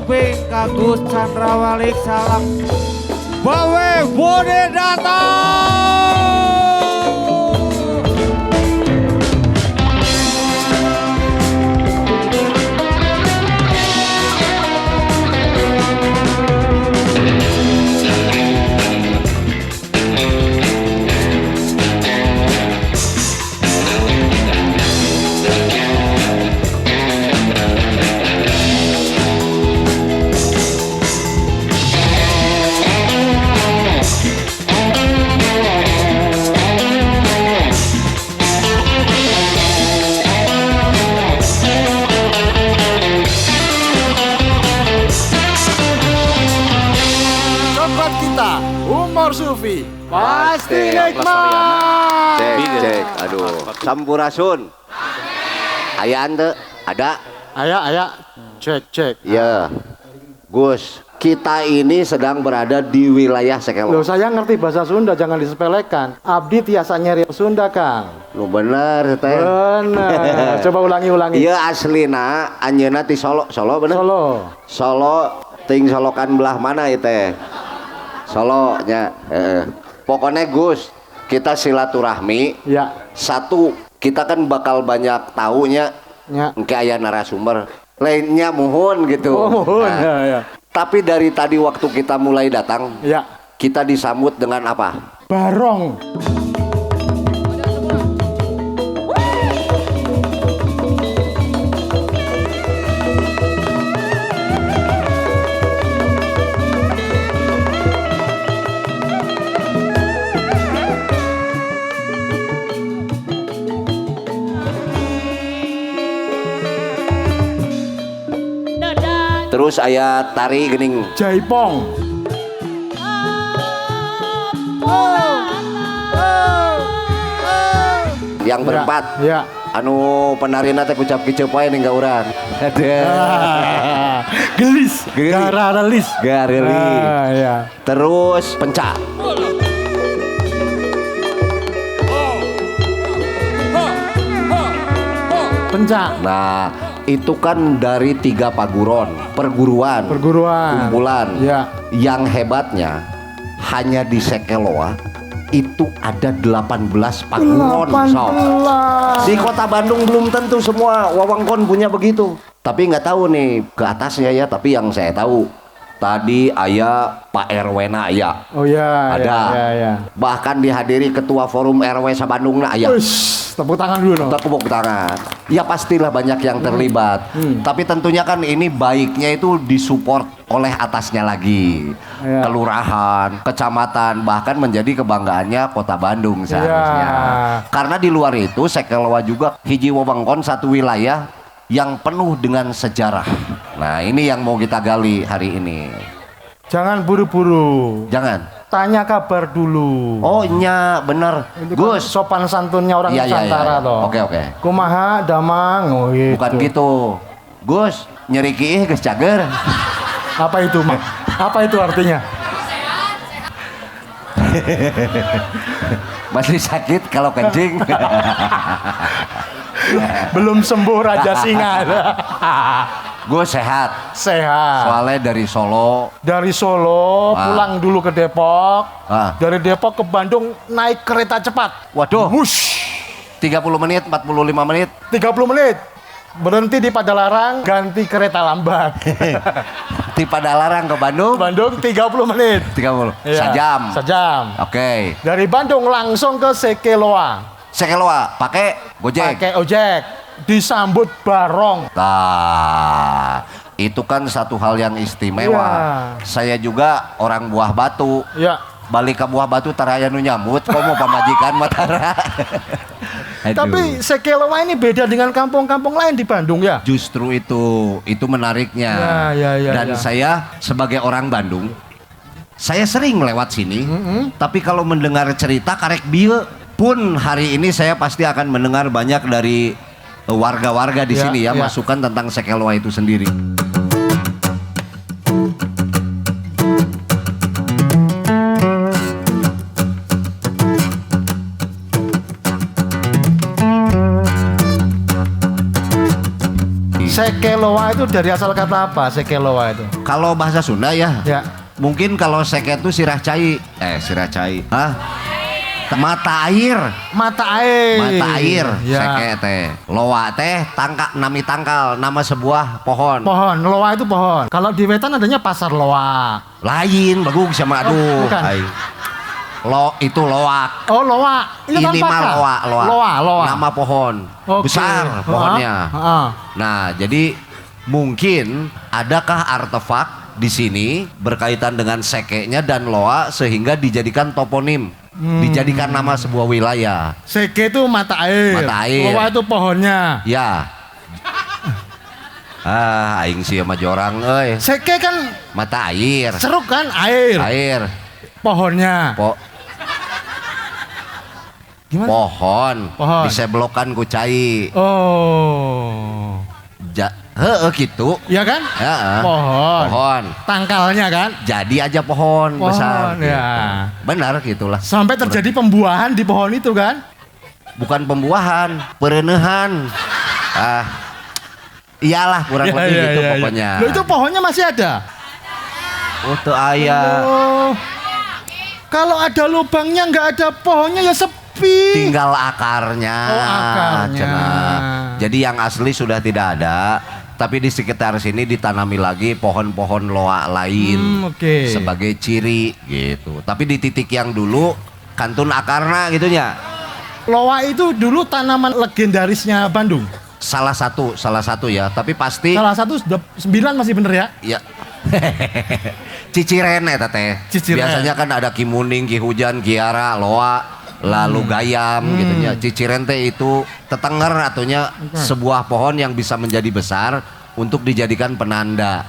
Suping Kagus Chandrawalik Salam Bawe Bode datang. Sufi pasti nikmat. Cek, aduh, sampurasun. Aya ante, ada? Aya, cek. Ya, Gus, kita ini sedang berada di wilayah Sekelo. Loh, saya ngerti bahasa Sunda, jangan disepelekan. Abdi tiasa nyeri Sunda, Kang. Lu bener, teh. Bener. Coba ulangi. Iya aslina, anjeuna ti Solo bener? Solo, ting solokan belah mana ya teh? Solo nya, pokoknya Gus, kita silaturahmi. Ya. Satu, kita kan bakal banyak taunya. Ya. Engke aya narasumber. Lainnya muhun gitu. Oh, muhun. Nah, Ya. Tapi dari tadi waktu kita mulai datang, Ya. kita disambut dengan apa? Barong. Terus aya tari gening Jaipong. yang berempat. Ya. Anu penarina teh kucap kiceu poe ninggal urang. Gelis. Garalis. Gareli. Ya. Terus pencak. Pencak. Nah, itu kan dari 3 perguruan, kumpulan. Ya. Yang hebatnya hanya di Sekeloa itu ada 18 paguron. 18. Di Kota Bandung belum tentu semua wewengkon punya begitu. Tapi nggak tahu nih ke atasnya ya. Tapi yang saya tahu tadi aya Pak RW na aya. Oh ya. Ada. Ya. Bahkan dihadiri Ketua Forum RW Sabandung na aya. Tepuk tangan dulu no. Tepuk tangan. Ya pastilah banyak yang terlibat. Tapi tentunya kan ini baiknya itu disupport oleh atasnya lagi. Ya. Kelurahan, kecamatan, bahkan menjadi kebanggaannya Kota Bandung seharusnya. Ya. Karena di luar itu Sekeloa juga hiji wewengkon satu wilayah yang penuh dengan sejarah. Nah, ini yang mau kita gali hari ini. Jangan buru-buru. Jangan. Tanya kabar dulu. Oh iya bener. Itu kan Gus. sopan santunnya orang Nusantara toh. Oke. Kumaha damang. Oh gitu. Bukan gitu. Gus, nyeri kiih geus cager. Apa itu, Mak? Apa itu artinya? Masih sakit kalau kencing. Belum sembuh Raja Singa. Gue sehat. Sehat. Soalnya dari Solo. Dari Solo pulang dulu ke Depok. Dari Depok ke Bandung naik kereta cepat. Waduh. Wush. 30 menit, 45 menit. 30 menit. Berhenti di Padalarang, ganti kereta lambat. Di Padalarang ke Bandung. Bandung 30 menit. 30. Iya, Sejam. Sejam. Oke. Dari Bandung langsung ke Sekeloa. Sekeloa pakai Gojek. Pakai ojek. Disambut barong. Nah, itu kan satu hal yang istimewa. Ya. Saya juga orang Buah Batu. Ya. Balik ke Buah Batu taraya nu nyambut, kok mau pamajikan matara. Tapi Sekeloa ini beda dengan kampung-kampung lain di Bandung ya. Justru itu menariknya. Ya, Dan saya sebagai orang Bandung, saya sering lewat sini. Tapi kalau mendengar cerita karek bieu pun hari ini saya pasti akan mendengar banyak dari warga-warga di sini ya, masukan tentang Sekeloa itu sendiri. Sekeloa itu dari asal kata apa? Sekeloa itu. Kalau bahasa Sunda ya. Ya. Mungkin kalau seke itu sirah cai. Sirah cai. Hah? Mata air. Mata air. Mata air. Ya. Seke teh. Loa teh nami tangkal. Nama sebuah pohon. Pohon. Loa itu pohon. Kalau di Wetan adanya pasar loa. Lain bagus sama aduh. Bukan. Itu loak. Oh loa. Ini mah loa. Loa. Nama pohon. Oke. Besar pohonnya. Nah, jadi mungkin adakah artefak di sini berkaitan dengan sekenya dan loa sehingga dijadikan toponim, dijadikan nama sebuah wilayah. Seke itu mata air. Mata air. Loa itu pohonnya. Ya. Aing sih sama jorang euy. Seke kan Mata air. ceruk kan air. Air. Pohonnya. Gimana? Pohon. Pohon. Diseblokan ku cai. Oh. Gitu. Iya kan? Pohon. Pohon. Tangkalnya kan? Jadi aja pohon besar. Ya. Gitu. Benar gitulah. Sampai terjadi pembuahan di pohon itu kan? Bukan pembuahan, perenehan. Iyalah kurang lebih gitu pokoknya. Loh itu pohonnya masih ada? Tuh ayah. Oh. Kalau ada lubangnya nggak ada pohonnya ya sepi. Tinggal akarnya. Oh akarnya. Cenah. Jadi yang asli sudah tidak ada. Tapi di sekitar sini ditanami lagi pohon-pohon loa lain. Sebagai ciri gitu. Tapi di titik yang dulu kantun akarna gitunya. Loa itu dulu tanaman legendarisnya Bandung. Salah satu ya. Tapi pasti. Salah satu 9 masih bener ya? Iya. Ciciren ya teh. Biasanya kan ada Ki Muning, Ki Hujan, Kiara, Loa, lalu Gayam gitu ya. Ciciren teh itu tetenger atunya sebuah pohon yang bisa menjadi besar untuk dijadikan penanda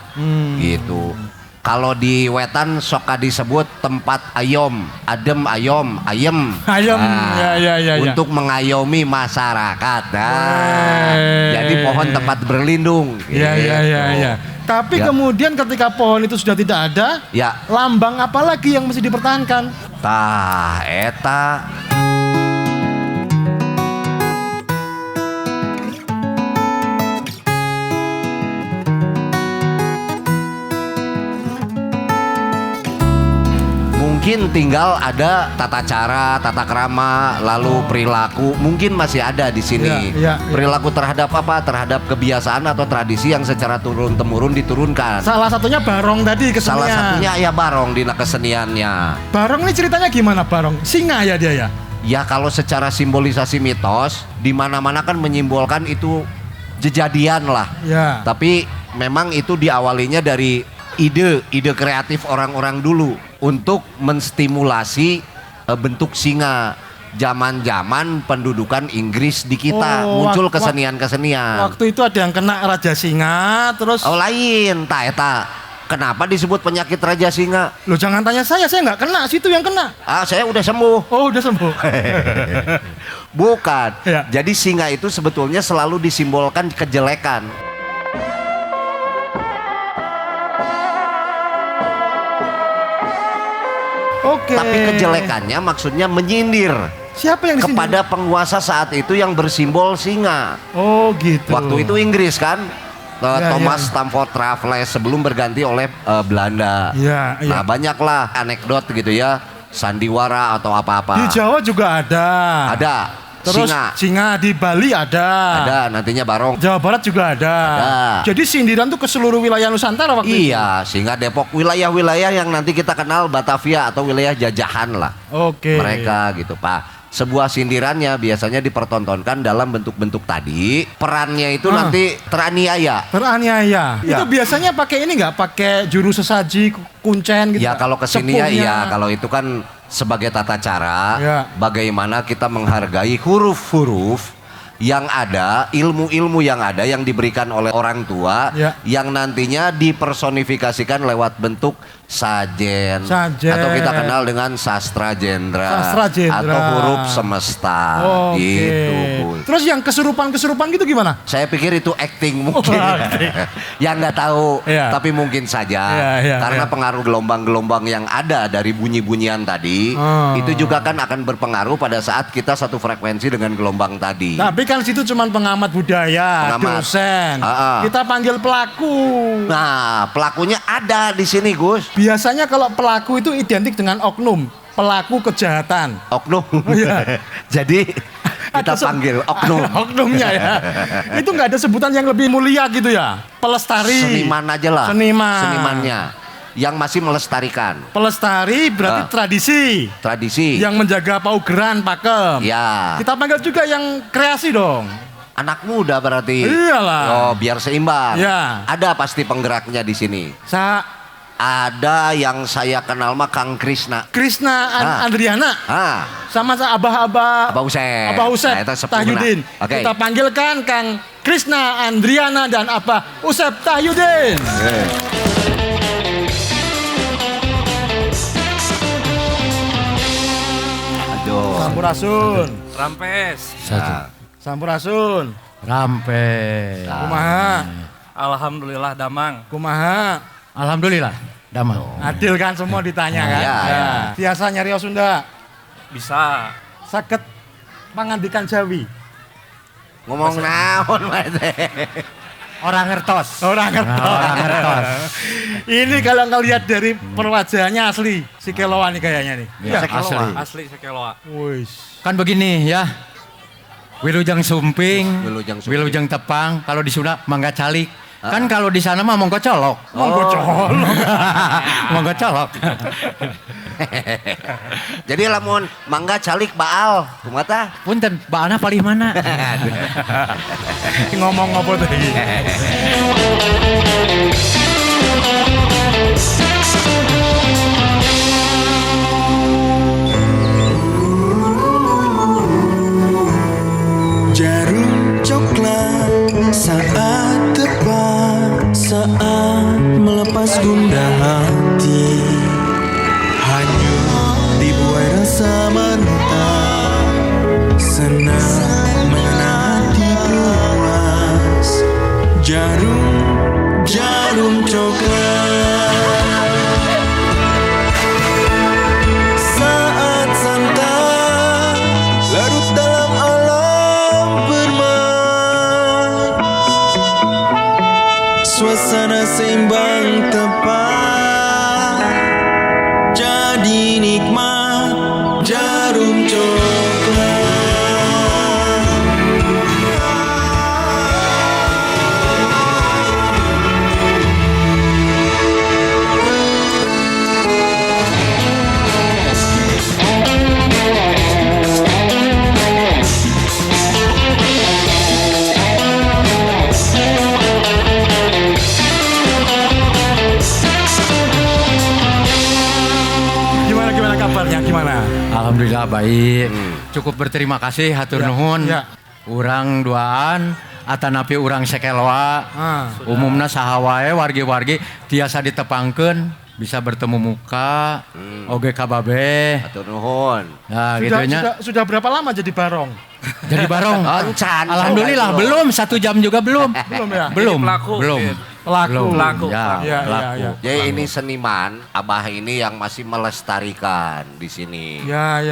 gitu. Kalau di Wetan soka disebut tempat ayom, adem ayom, ayem. Ayem, ya. Untuk mengayomi masyarakat. Jadi pohon tempat berlindung. Iya. Tapi kemudian ketika pohon itu sudah tidak ada, lambang apa lagi yang mesti dipertahankan? Tah, eta. Mungkin tinggal ada tata cara, tata krama, lalu perilaku, mungkin masih ada di sini. Perilaku terhadap apa? Terhadap kebiasaan atau tradisi yang secara turun-temurun diturunkan. Salah satunya barong tadi kesenian. Salah satunya ya barong di keseniannya. Barong ini ceritanya gimana barong? Singa ya dia ya? Ya kalau secara simbolisasi mitos, di mana-mana kan menyimbolkan itu kejadian lah. Ya. Tapi memang itu diawalinya dari ide kreatif orang-orang dulu untuk menstimulasi bentuk singa. Zaman-zaman pendudukan Inggris di kita muncul kesenian-kesenian. Waktu itu ada yang kena raja singa terus. Oh lain, eta. Kenapa disebut penyakit raja singa? Loh jangan tanya saya nggak kena, situ yang kena. Saya udah sembuh. Oh udah sembuh. Bukan. Jadi singa itu sebetulnya selalu disimbolkan kejelekan. Tapi kejelekannya maksudnya menyindir. Siapa yang disindir? Kepada penguasa saat itu yang bersimbol singa. Oh gitu. Waktu itu Inggris kan. Thomas Stamford Raffles sebelum berganti oleh Belanda. Nah banyaklah anekdot gitu ya. Sandiwara atau apa-apa. Di Jawa juga ada. Ada. Terus singa di Bali ada. Ada, nantinya barong. Jawa Barat juga ada. Jadi sindiran tuh ke seluruh wilayah Nusantara waktu itu. Iya, singa Depok, wilayah-wilayah yang nanti kita kenal Batavia atau wilayah jajahan lah. Mereka gitu, Pak. Sebuah sindirannya biasanya dipertontonkan dalam bentuk-bentuk tadi. Perannya itu nanti teraniaya. Itu biasanya pakai ini nggak? Pakai juru sesaji, kuncen gitu. Ya kalau kesininya iya, kalau itu kan sebagai tata cara bagaimana kita menghargai huruf-huruf yang ada, ilmu-ilmu yang ada yang diberikan oleh orang tua yang nantinya dipersonifikasikan lewat bentuk sajen. Atau kita kenal dengan sastra jendra atau huruf semesta gitu. Terus yang kesurupan gitu gimana? Saya pikir itu acting mungkin. Yang nggak tahu tapi mungkin saja karena pengaruh gelombang-gelombang yang ada dari bunyi-bunyian tadi itu juga kan akan berpengaruh pada saat kita satu frekuensi dengan gelombang tadi. Tapi Tapi kan situ cuma pengamat budaya, dosen. Kita panggil pelaku. Nah, pelakunya ada di sini, Gus. Biasanya kalau pelaku itu identik dengan oknum, pelaku kejahatan. Oknum. Iya. Jadi kita panggil oknum. Oknumnya ya. Itu nggak ada sebutan yang lebih mulia gitu ya. Pelestari. Seniman aja lah. Senimannya. Yang masih melestarikan. Pelestari berarti tradisi. Tradisi. Yang menjaga paugeran, pakem. Ya. Kita panggil juga yang kreasi dong. Anak muda berarti. Iyalah. Oh, biar seimbang. Ya. Ada pasti penggeraknya di sini. Ada yang saya kenal mah Kang Krisna. Andriana. Sama Abah Usep. Nah, Tahyudin. Okay. Kita panggilkan Kang Krisna, Andriana dan Abah Usep Tahyudin. Sampurasun. Rampes. Sampurasun. Rampes. Kumaha? Alhamdulillah damang. Kumaha? Alhamdulillah damang. Adil kan semua ditanya kan? Ya. Biasa nyari Sunda. Bisa. Saket pangandikan Jawi. Ngomong naon Mas. Orang ngertos. Ini kalau ngelihat dari perwajahannya asli si Keloa nih kayaknya nih. Ya, Asli Sekeloa. Wis. Kan begini ya. Wilujeng Sumping, Wilujeng Tepang, kalau di Sunda Mangga Calik. Kan kalau di sana mah Monggo Colok. Monggo Colok. Jadi lamun Mangga Calik Baal, kumata? Punten, baalna palih mana? Ngomong apa tadi? Jarum coklat saat tepat, saat melepas gundah hati, hanyut dibuai rasa manta, senang mengenang hati puas. Jarum coklat saat santai larut dalam alam bermain, suasana seimbang tepat, jadi nikmat jarum coklat. Gimana kabarnya? Gimana? Alhamdulillah baik. Cukup berterima kasih hatur nuhun. Urang duaan atanapi urang Sekeloa. Umumna saha wae wargi-wargi tiasa ditepangkeun bisa bertemu muka. Oge kababe. Hatur nuhun. Nah, gitunya. Sudah berapa lama jadi barong? Jadi barong. Encan. Alhamdulillah belum 1 jam juga belum. Belum ya? Belum. Pelaku. Ya. Jadi ini seniman, Abah ini yang masih melestarikan di sini.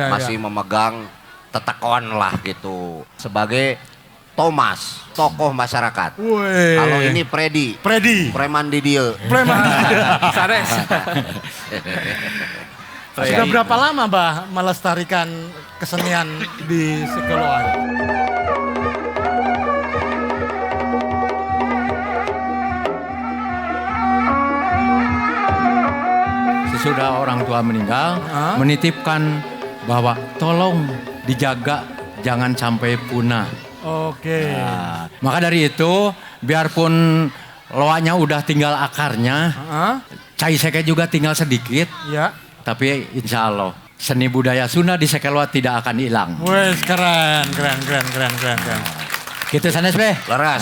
Masih memegang tetekon lah gitu. Sebagai Thomas, tokoh masyarakat. Wih. Kalau ini Freddy. Preman di dia. Sares. Sudah berapa lama Mbah melestarikan kesenian di Sekeloa? Sesudah orang tua meninggal, menitipkan bahwa tolong dijaga jangan sampai punah. Oke. Nah, maka dari itu, biarpun loanya udah tinggal akarnya, cai seke juga tinggal sedikit. Ya. Tapi insya Allah seni budaya Sunda di Sekeloa tidak akan hilang. Wes keren. Gitu sanes be. Leras.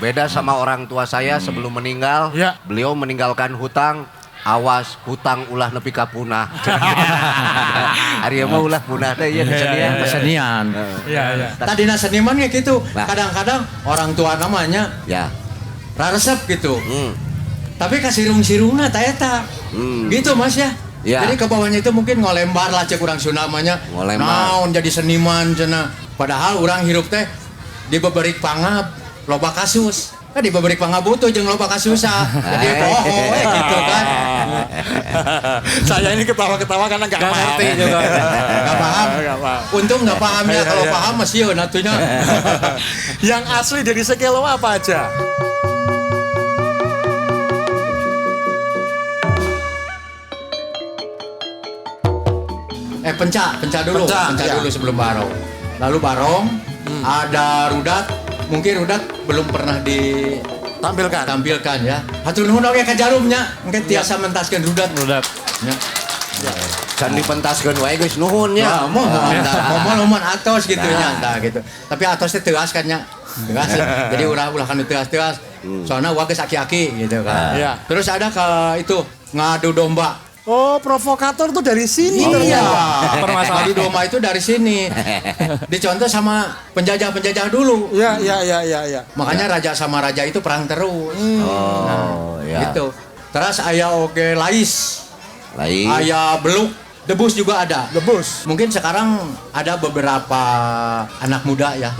Beda sama orang tua saya sebelum meninggal, beliau meninggalkan hutang. Awas hutang ulah nepi ka punah. Ari mah ulah punah teh ieu kesenian. Iya. Tadina seniman kayak gitu. Kadang-kadang orang tua namanya raresep gitu. Tapi kasirung-sirungna ta eta. Gitu Mas ya. Jadi ke bawahnya itu mungkin ngolembar lah cek urang Sunda namanya. Naon jadi seniman cenah. Padahal urang hirup teh beberik pangap loba kasus. Kan di beberik pangap butuh jeung loba kasusah. Jadi poho gitu kan. Saya ini ketawa-ketawa karena nggak ngerti juga. Nggak paham. Untung nggak paham ya. Kalau paham masih ya natunya. Yang asli dari Sekeloa apa aja? Penca dulu sebelum barong. Lalu barong, ada rudat, mungkin rudat belum pernah ditampilkan ya. Hatur nuhun oge ka jarumnya, mungkin tiasa mentaskeun rudat. Ya. Can dipentaskeun wae geus nuhun nya. Momen atos gitu nya, gitu. Tapi atos teh teuas kan nya. Teuas. Jadi ulah kan teuas. Soalnya wa geus aki-aki gitu kan. Terus ada itu ngadu domba. Oh, provokator tuh dari sini ternyata. Permasalahan di domba itu dari sini. Dicontoh sama penjajah-penjajah dulu. Iya. Makanya raja sama raja itu perang terus. Gitu. Terus aya oge lais. Aya beluk, debus juga ada. Debus. Mungkin sekarang ada beberapa anak muda ya.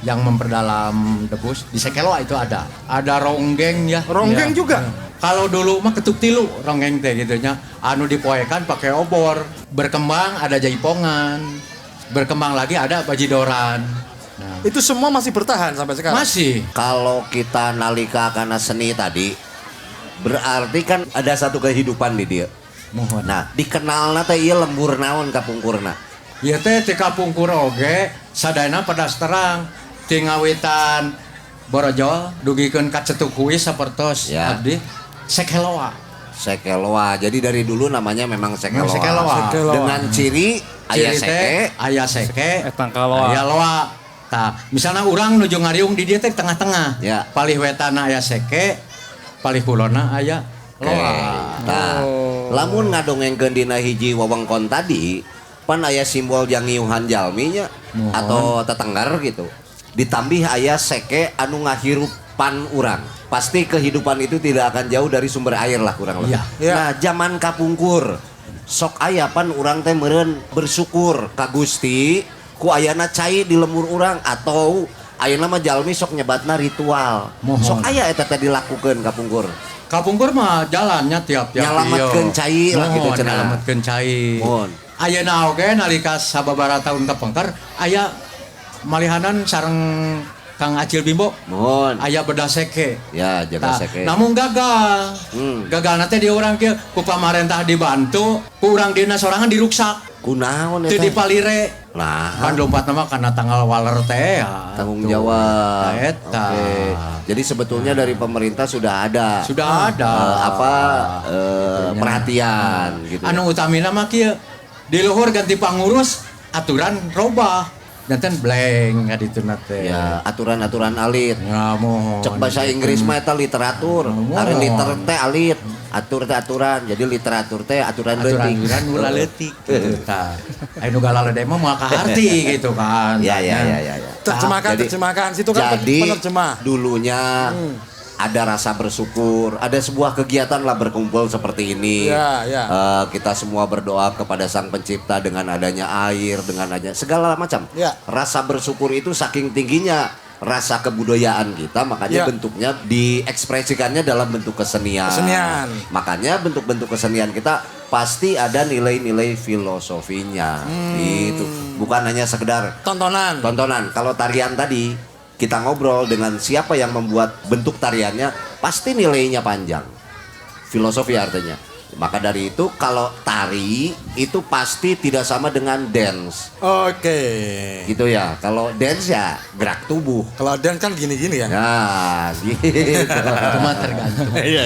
Yang memperdalam debus. Di Sekeloa itu ada. Ada ronggeng ya. Ronggeng juga. Kalau dulu mah ketuk tilu ronggeng teh gitu nya. Anu dipoekan pakai obor. Berkembang ada jaipongan. Berkembang lagi ada bajidoran. Nah. Itu semua masih bertahan sampai sekarang? Masih. Kalau kita nalika karena seni tadi, berarti kan ada satu kehidupan di dia. Mohon. Nah, dikenalna teh ieu lembur naon kapungkurna. Ieu teh ti kapungkur oge sadayana pedas terang. Ti ngawitan borojol dugikeun ka cetuk kuis sapertos abdi Sekeloa. Jadi dari dulu namanya memang Sekeloa. Sekeloa. Dengan ciri aya seke, aya loa. Tah, misalnya urang nuju ngariung di dieu teh tengah-tengah. Palih wetana aya seke, palih kulonna aya loa. Nah, lamun ngadongengkeun dina hiji wewengkon tadi, pan aya simbol jangiuhan jalminya atau tetenggar gitu. Ditambih aya seke anu ngahirupan urang. Pasti kehidupan itu tidak akan jauh dari sumber air lah kurang lebih. Nah, zaman kapungkur sok aya pan urang teh meureun bersyukur ka Gusti ku ayana cai di lembur urang atau ayeuna mah jalmi sok nyebatna ritual. Sok aya eta teh dilakukeun kapungkur. Kapungkur mah jalannya tiap-tiap nyalametkeun cai lah gitu cenah. Nyalametkeun cai. Ayeuna oge nalika sababaraha taun tepengker aya malihanan sareng Kang Acil Bimbo. Aya bedah seke. Ya, jaga seke. Namun gagal. Gagal nanti di orang kieu ku pamarentah dibantu, ku urang dina sorangan diruksak. Kunaon eta? Teu dipalire. Nah, kan lompat nama karena tanggal waler teh ya. Tanggung jawab. Eta. Jadi sebetulnya dari pemerintah sudah ada. Perhatian gitu. Anu utamina mah kieu. Di luhur ganti pangurus, aturan robah. Janten blank ngadituna teh. Ya, aturan-aturan alit. Ya, mohon. Cek bahasa Inggris mah eta literatur. Ari liter teh alit. Atur teh aturan. Jadi literatur teh aturan leutik. Aturan ulah leutik gitu tah. Anu galalede mah moal kaharti gitu kan. Ya. Terjemahkan situ kan penerjemah. Dulunya ada rasa bersyukur, ada sebuah kegiatan lah berkumpul seperti ini. Kita semua berdoa kepada Sang Pencipta dengan adanya air, dengan adanya segala macam. Rasa bersyukur itu saking tingginya rasa kebudayaan kita, makanya bentuknya diekspresikannya dalam bentuk kesenian. Makanya bentuk-bentuk kesenian kita pasti ada nilai-nilai filosofinya. Itu bukan hanya sekedar tontonan. Kalau tarian tadi kita ngobrol dengan siapa yang membuat bentuk tariannya, pasti nilainya panjang. Filosofi artinya. Maka dari itu kalau tari itu pasti tidak sama dengan dance. Gitu ya. Kalau dance ya gerak tubuh. Kalau dance kan gini-gini ya. Nah, gitu. Cuma tergantung. Iya.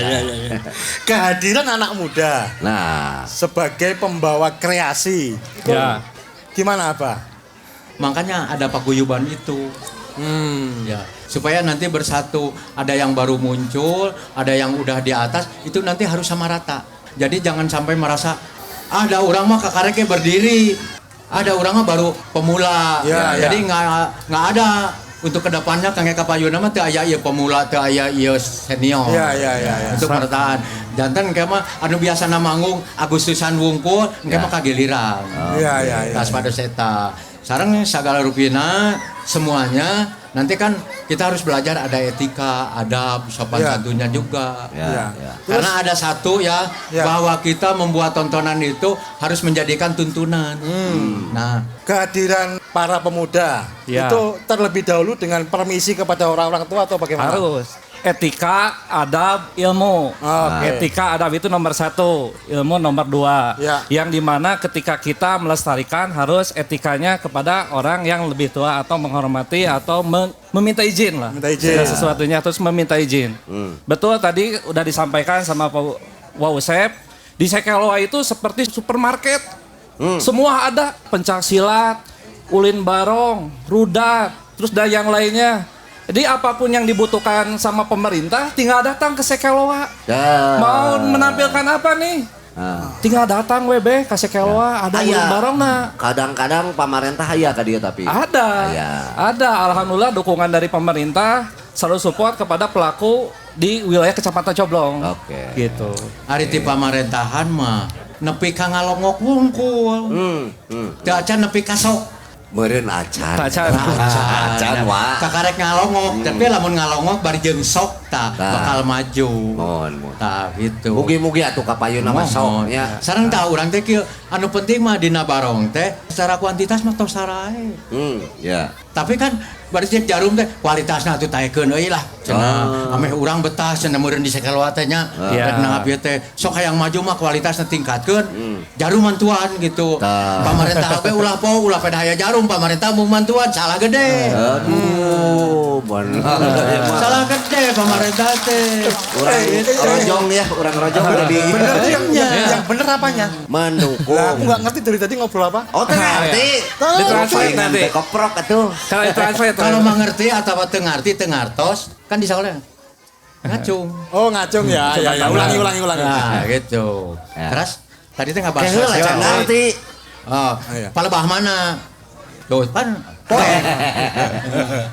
Kehadiran anak muda. Nah, sebagai pembawa kreasi. Gimana apa? Makanya ada paguyuban itu. Ya, supaya nanti bersatu, ada yang baru muncul, ada yang udah di atas, itu nanti harus sama rata. Jadi jangan sampai merasa ada orang mah kakareke berdiri, ada orang mah baru pemula. Jadi nggak ada untuk kedepannya kangge kapayuna mah teu aya ieu pemula, teu aya ieu senior. Untuk pertaan. Janten kayak mah anu biasana manggung Agustusan wungkul, kayak mah kagiliran. Tas pada seta. Sareng sagala rupina semuanya nanti kan kita harus belajar ada etika, adab, sopan santunnya juga. Karena ada satu bahwa kita membuat tontonan itu harus menjadikan tuntunan. Nah, kehadiran para pemuda itu terlebih dahulu dengan permisi kepada orang-orang tua atau bagaimana? Harus. Etika, adab, ilmu. Etika, adab itu nomor 1, ilmu nomor 2. Yang dimana ketika kita melestarikan harus etikanya kepada orang yang lebih tua atau menghormati atau meminta izin lah. Minta izin. Sesuatunya terus meminta izin. Betul tadi udah disampaikan sama Pak Wausep, di Sekeloa itu seperti supermarket. Semua ada, pencak silat, ulin barong, rudat, terus dan yang lainnya. Jadi apapun yang dibutuhkan sama pemerintah tinggal datang ke Sekeloa. Mau menampilkan apa nih? Tinggal datang WB ke Sekeloa, ada ulin barong na. Kadang-kadang pemerintah aya ka dia tapi. Ada. Alhamdulillah dukungan dari pemerintah selalu support kepada pelaku di wilayah Kecamatan Coblong. Gitu. Ari ti pamerintahan mah nepi ka ngalongok wungkul. Teu acan nepi ka sok. Meureun acan. Acan wa. Kakarek ngalongok, tapi lamun ngalongok bari jeung sok bakal maju. Tah gitu. Mugi-mugi atuh kapayeun nama sok nya. Sareng tah urang teh kieu anu penting mah dina barong teh secara kuantitas mah tos sarae. Tapi kan bari cek jarum teh kualitasna atuh taekeun euy lah. Cenah ameh urang betah cenah meureun di Sekeloa teh nya. Rek ngabie teh sok hayang maju mah kualitasna tingkatkeun. Jarum mantuan gitu. Pamarentah we ulah pada haya jarum pamarentah mung mantuan salah gede. Salah gede pamarentah teh. Urang rojong ya, urang rojong jadi. Bener tuh yang bener apanya? Mendukung. Lah aku enggak ngerti dari tadi ngobrol apa. Oh, teh ngerti. Ditranslate nanti. Koprok atuh. Kalau mengerti atau teu ngarti teu ngartos kan disaoleh. Ngacung. Oh, ngacung ya. Ulangi. Nah, gitu. Terus tadi teh ngabahas ngerti. Palebah mana? Tuh kan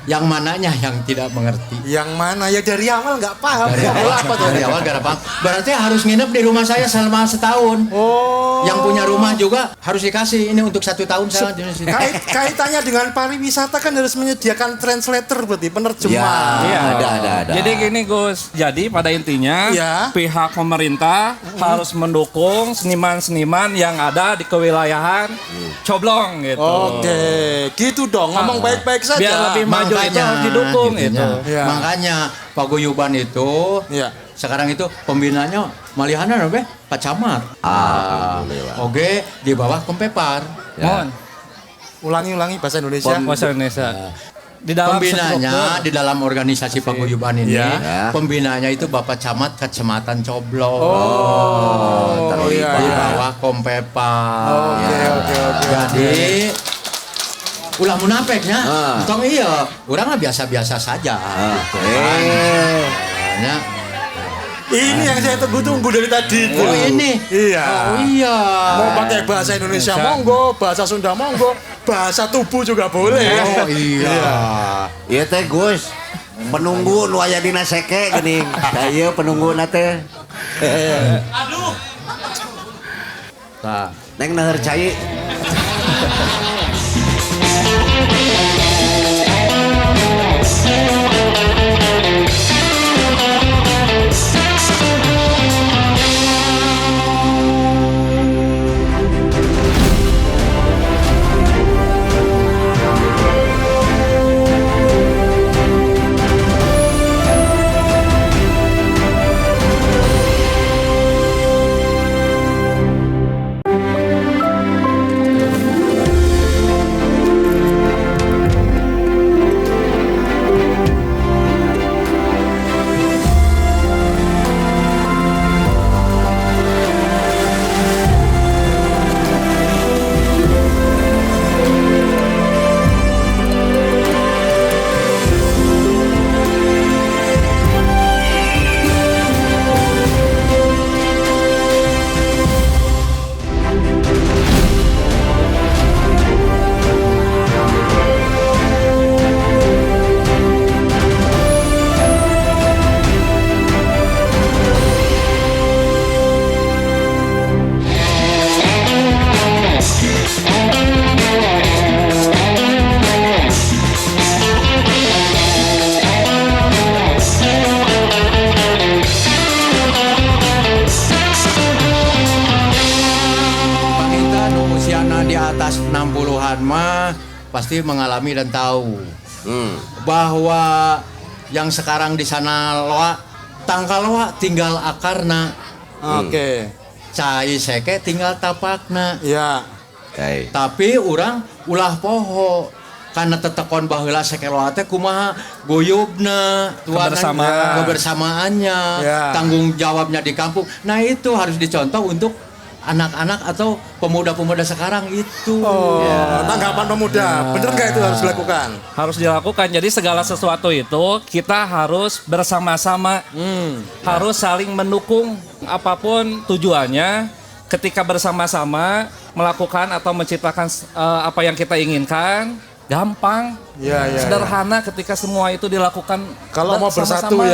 yang mananya yang tidak mengerti. Yang mana ya dari awal nggak paham. Dari awal nggak paham. Berarti harus nginep di rumah saya selama setahun. Yang punya rumah juga harus dikasih ini untuk 1 tahun saya di sini. Kaitannya dengan pariwisata kan harus menyediakan translator berarti penerjemah. Ada. Jadi gini Gus, jadi pada intinya pihak pemerintah harus mendukung seniman-seniman yang ada di kewilayahan Coblong gitu. Oke, gitu dong. Ngomong baik-baik saja. Biar lebih maju itu harus didukung gitu. Makanya paguyuban itu sekarang itu pembinanya malihana apa? Pak Camat. Oke, di bawah Kompepar. Ulangi bahasa Indonesia. Bahasa Indonesia. Di dalam pembinanya di dalam organisasi paguyuban ini, pembinanya itu Bapak Camat Kecamatan Coblong. Terlibat di bawah Kompepar. Jadi ulah munafeknya, tong iya, urang mah biasa-biasa saja. Ini yang saya tunggu-tunggu dari tadi. Oh ini? Iya. Oh iya. Mau pakai bahasa Indonesia monggo, bahasa Sunda monggo, bahasa tubuh juga boleh. Oh iya. Iya teh Gus. Penunggu nu aya dina seke geuning. Da ieu penungguna teh. Aduh. Tah, neng neueur cai. atas 60-an mah pasti mengalami dan tahu bahwa yang sekarang di sana loa tangkal loa tinggal akarna. Oke. Cai seke tinggal tapakna. Ya. Tapi orang ulah poho karena tetekon baheula seke loa teh kumaha guyubna, kebersamaannya, tanggung jawabnya di kampung. Nah itu harus dicontoh untuk anak-anak atau pemuda-pemuda sekarang itu. Tanggapan pemuda, bener nggak itu harus dilakukan? Harus dilakukan. Jadi segala sesuatu itu kita harus bersama-sama, harus saling mendukung apapun tujuannya. Ketika bersama-sama melakukan atau menciptakan apa yang kita inginkan, gampang, sederhana. Ketika semua itu dilakukan kalau mau bersatu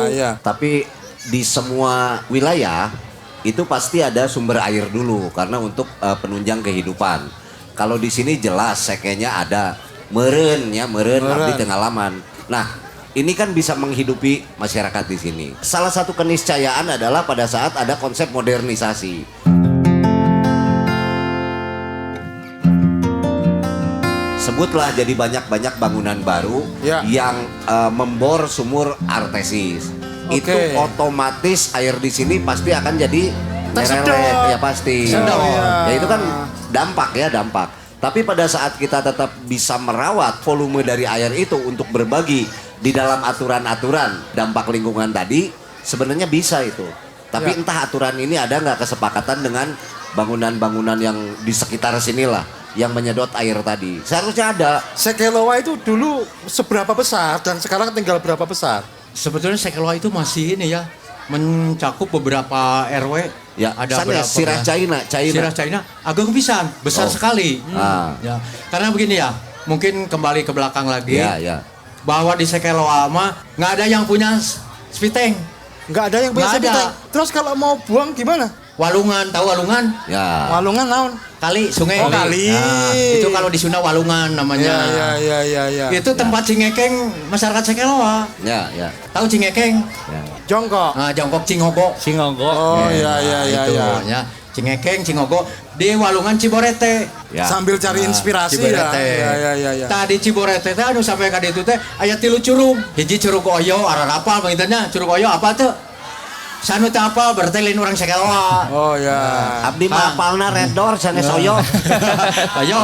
ya. Tapi di semua wilayah itu pasti ada sumber air dulu karena untuk penunjang kehidupan. Kalau di sini jelas sekenya ada meureun abdi teu ngalaman. Nah, ini kan bisa menghidupi masyarakat di sini. Salah satu keniscayaan adalah pada saat ada konsep modernisasi. Sebutlah jadi banyak-banyak bangunan baru yang membor sumur artesis. Itu otomatis air di sini pasti akan jadi nyereret ya pasti. Ya itu kan dampak. Tapi pada saat kita tetap bisa merawat volume dari air itu untuk berbagi di dalam aturan-aturan dampak lingkungan tadi, sebenarnya bisa itu. Tapi entah aturan ini ada nggak kesepakatan dengan bangunan-bangunan yang di sekitar sinilah yang menyedot air tadi. Seharusnya ada. Sekeloa itu dulu seberapa besar dan sekarang tinggal berapa besar? Sebetulnya Sekeloa itu masih ini ya, mencakup beberapa RW. Ya, ada beberapa. Sirah China. Sirah China agak pisan, besar sekali. Ya, karena begini ya, mungkin kembali ke belakang lagi. Bahwa di Sekeloa mah nggak ada yang punya spiteng. Nggak ada yang punya spiteng. Terus kalau mau buang gimana? Walungan, tahu walungan? Ya. Walungan naon? Kali, sungai. Kali. Nah, itu kalau di Sunda walungan namanya. Ya. Itu tempat Cingekeng masyarakat Sekeloa. Ya. Tahu Cingekeng? Ya. Jongkok. Nah, Jongkok Cingogo. Oh iya. Cingekeng, Cingogo di Walungan Ciborete. Ya. Sambil cari inspirasi Ciborete. Ya. Tadi Ciborete teh anu sampai ka ditu teh aya 3 curug. Hiji Curug Oyo, ararapal begitu Curug Oyo apa tuh? Sanu teh apal berarti lain urang Sekeloa. Oh ya. Abdi mah apalna Red Door sanes Oyo. Oyo.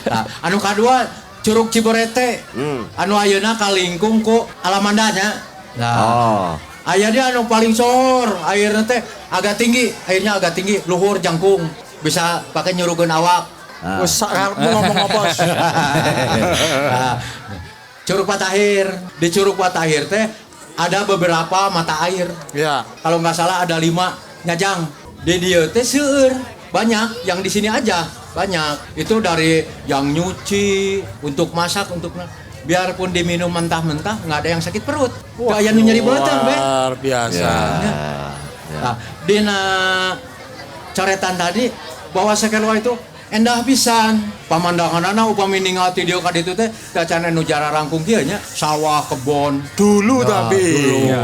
Nah, anu kadua Curug Ciborete. Anu ayeuna kalingkung ku Alamandanya. Nah. Aya dia anu paling sor, airnya teh agak tinggi, airnya agak tinggi, luhur jangkung. Bisa pakai nyurugeun awak. Wes sakarepmu ngomong apa? Curug Patahir. Di Curug Patahir teh ada beberapa mata air. Ya. Kalau nggak salah ada 5 nyajang. Di dieu teh seueur. Banyak yang di sini aja, banyak. Itu dari yang nyuci, untuk masak, untuk biarpun diminum mentah-mentah nggak ada yang sakit perut. Aya nu nyeri beuteung be. Luar biasa. Nah, dina coretan tadi bahwa Sekeloa itu endah pisan. Pamandanganna upami ningali di dieu ka ditu teh da can anu jararangkung kieu nya, sawah, kebon. Dulu tapi. Dulu. Ya.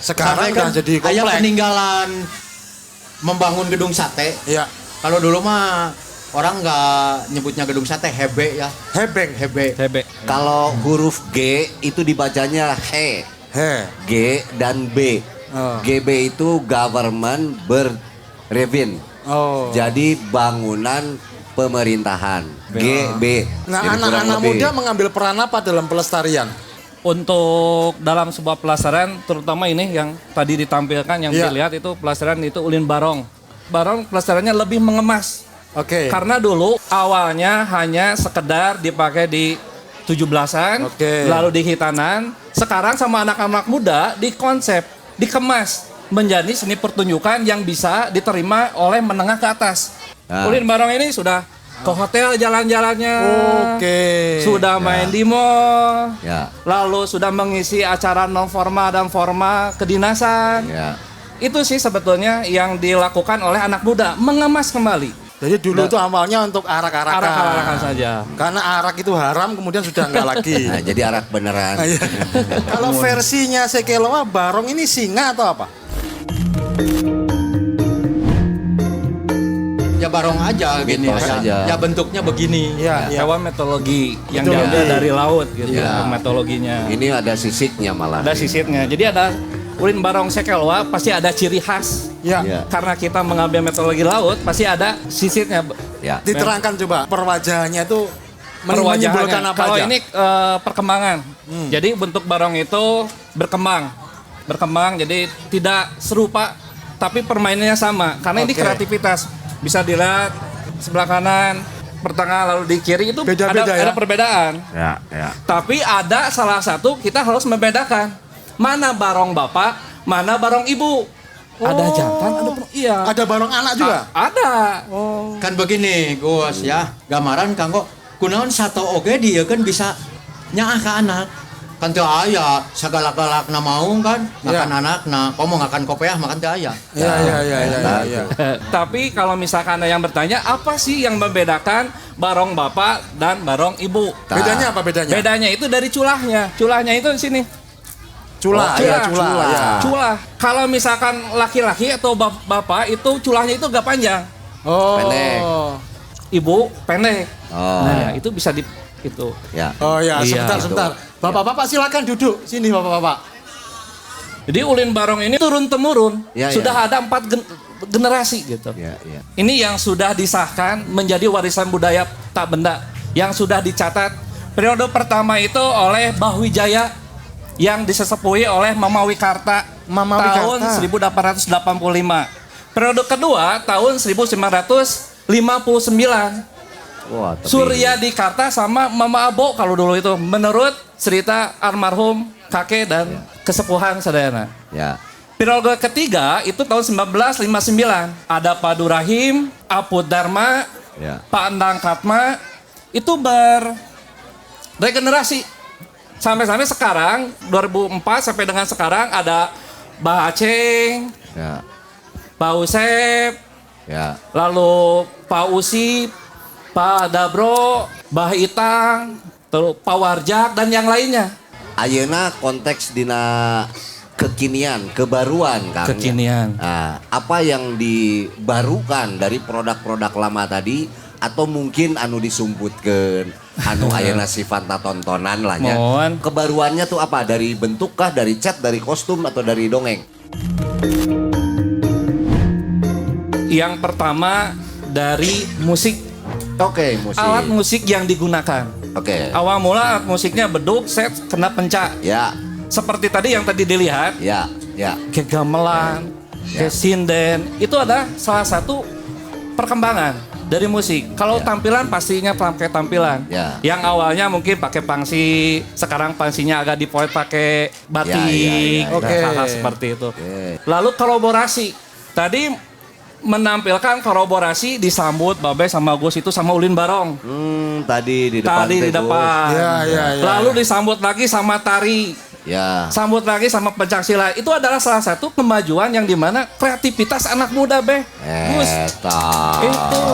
Sekarang kan jadi kompleks. Aya peninggalan membangun gedung sate. Iya. Kalau dulu mah orang nggak nyebutnya gedung sate, hebe ya. Hebe. Kalau huruf G itu dibacanya he. G dan B. GB itu government berrevin. Jadi bangunan pemerintahan. GB. Nah, anak-anak muda mengambil peran apa dalam pelestarian? Untuk dalam sebuah pelestarian, terutama ini yang tadi ditampilkan, yang dilihat itu pelestarian itu ulin barong. Barong pelestariannya lebih mengemas. Karena dulu awalnya hanya sekedar dipakai di 17-an, lalu di hitanan. Sekarang sama anak-anak muda dikonsep, dikemas menjadi seni pertunjukan yang bisa diterima oleh menengah ke atas. Ulin barong ini sudah ke hotel jalan-jalannya, sudah main di mall, lalu sudah mengisi acara non formal dan formal kedinasan. Itu sih sebetulnya yang dilakukan oleh anak muda, mengemas kembali. Jadi dulu itu awalnya untuk arak-arakan. Arak-arakan saja. Karena arak itu haram, kemudian sudah enggak lagi. Nah, jadi arak beneran. Kalau versinya Sekeloa, barong ini singa atau apa? Ya barong aja gini aja. Ya bentuknya begini. Hewan mitologi yang diambil dari laut gitu mitologinya. Ini ada sisiknya malah. Ada sisitnya. Jadi ada ulin barong sekelwa pasti ada ciri khas. Karena kita mengambil mitologi laut pasti ada sisitnya. Diterangkan coba perwajahannya itu menyimpulkan apa kalau aja? ini perkembangan. Jadi bentuk barong itu berkembang jadi tidak serupa tapi permainannya sama karena ini kreativitas. Bisa dilihat sebelah kanan, pertengahan lalu di kiri itu ada perbedaan. Tapi ada salah satu kita harus membedakan mana barong bapak, mana barong ibu. Ada jantan, Ada barong anak juga? Ada. Kan begini, Gus ya, gambaran kanggo kunaon satu oge dia kan bisa nyaah ke anak. Kan teu aya sagala-galakna mau kan makan anakna, komo ngakan kopiah makan teu aya. Iya. Tapi kalau misalkan ada yang bertanya, apa sih yang membedakan barong bapak dan barong ibu? Bedanya apa bedanya? Bedanya itu dari culahnya. Culahnya itu di sini. Cula. Kalau misalkan laki-laki atau bapak itu culahnya itu gak panjang. Pendek. Ibu pendek. Nah, itu bisa itu. Sebentar. Bapak-bapak silakan duduk sini bapak-bapak. Jadi ulin barong ini turun temurun. Sudah ada 4 generasi gitu. Ini yang sudah disahkan menjadi warisan budaya tak benda yang sudah dicatat. Periode pertama itu oleh Mbah Wijaya yang disesepuhi oleh Mamawi Karta tahun 1885. Periode kedua tahun 1959. Surya Dikarta sama Mama Abo kalau dulu itu menurut cerita almarhum kakek dan kesepuhan sadayana. Periode ketiga itu tahun 1959 ada Pak Durahim, Apud Dharma, Pak Endang Katma itu beregenerasi sampai sekarang 2004 sampai dengan sekarang ada Mbah Aceng, Pak Usep, lalu Pak Usip, Pak Dabro, Mbah Itang, Pak Warjak dan yang lainnya. Ayeuna konteks dina kekinian, kebaruan Kang. Kekinian. Nah, apa yang dibarukan dari produk-produk lama tadi atau mungkin anu disumputkeun, anu ayeuna sifat tontonan lah nya. Kebaruannya tuh apa? Dari bentuk kah, dari cat, dari kostum atau dari dongeng? Yang pertama dari musik. Musik. Alat musik yang digunakan. Awal mula alat musiknya beduk, set, kena pencak. Seperti tadi yang tadi dilihat. Kayak gamelan, kayak sinden. Itu ada salah satu perkembangan dari musik. Kalau tampilan pastinya pakai tampilan. Yang awalnya mungkin pakai pangsi, sekarang pangsinya agak dipoet pakai batik. Hal-hal seperti itu. Lalu kolaborasi. Tadi menampilkan kolaborasi disambut Babe sama Gus itu sama ulin barong. Tadi di depan. Lalu disambut lagi sama tari. Sambut lagi sama pencak silat. Itu adalah salah satu kemajuan yang dimana kreativitas anak muda Gus. Itu.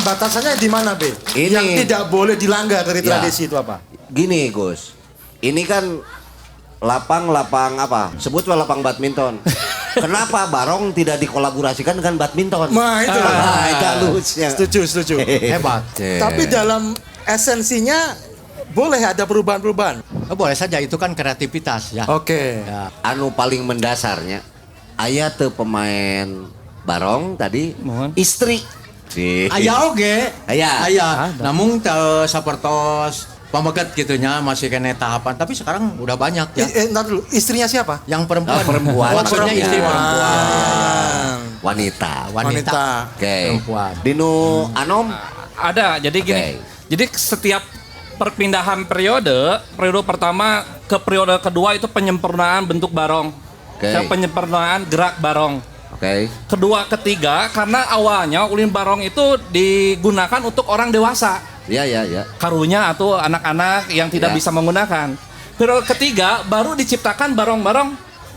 Batasannya di mana yang tidak boleh dilanggar dari tradisi itu apa? Gini Gus, ini kan lapang apa? Sebutlah lapang badminton. Kenapa barong tidak dikolaborasikan dengan badminton? Itu halusnya. Setuju. Hebat. Tapi dalam esensinya boleh ada perubahan-perubahan. Boleh saja, itu kan kreativitas ya. Anu paling mendasarnya, aya teu pemain barong tadi istri. Aya oge. Aya. Namun teu sapertos pamaget gitunya masih kena tahapan, tapi sekarang udah banyak ya. Ntar dulu, istrinya siapa? Yang perempuan. Maksudnya istri perempuan. Wanita. Perempuan. Dinu Anom ada. Jadi gini. Jadi setiap perpindahan periode pertama ke periode kedua itu penyempurnaan bentuk barong. Dan penyempurnaan gerak barong. Kedua, ketiga karena awalnya ulin barong itu digunakan untuk orang dewasa. Karunya atau anak-anak yang tidak bisa menggunakan. Periode ketiga baru diciptakan barong-barong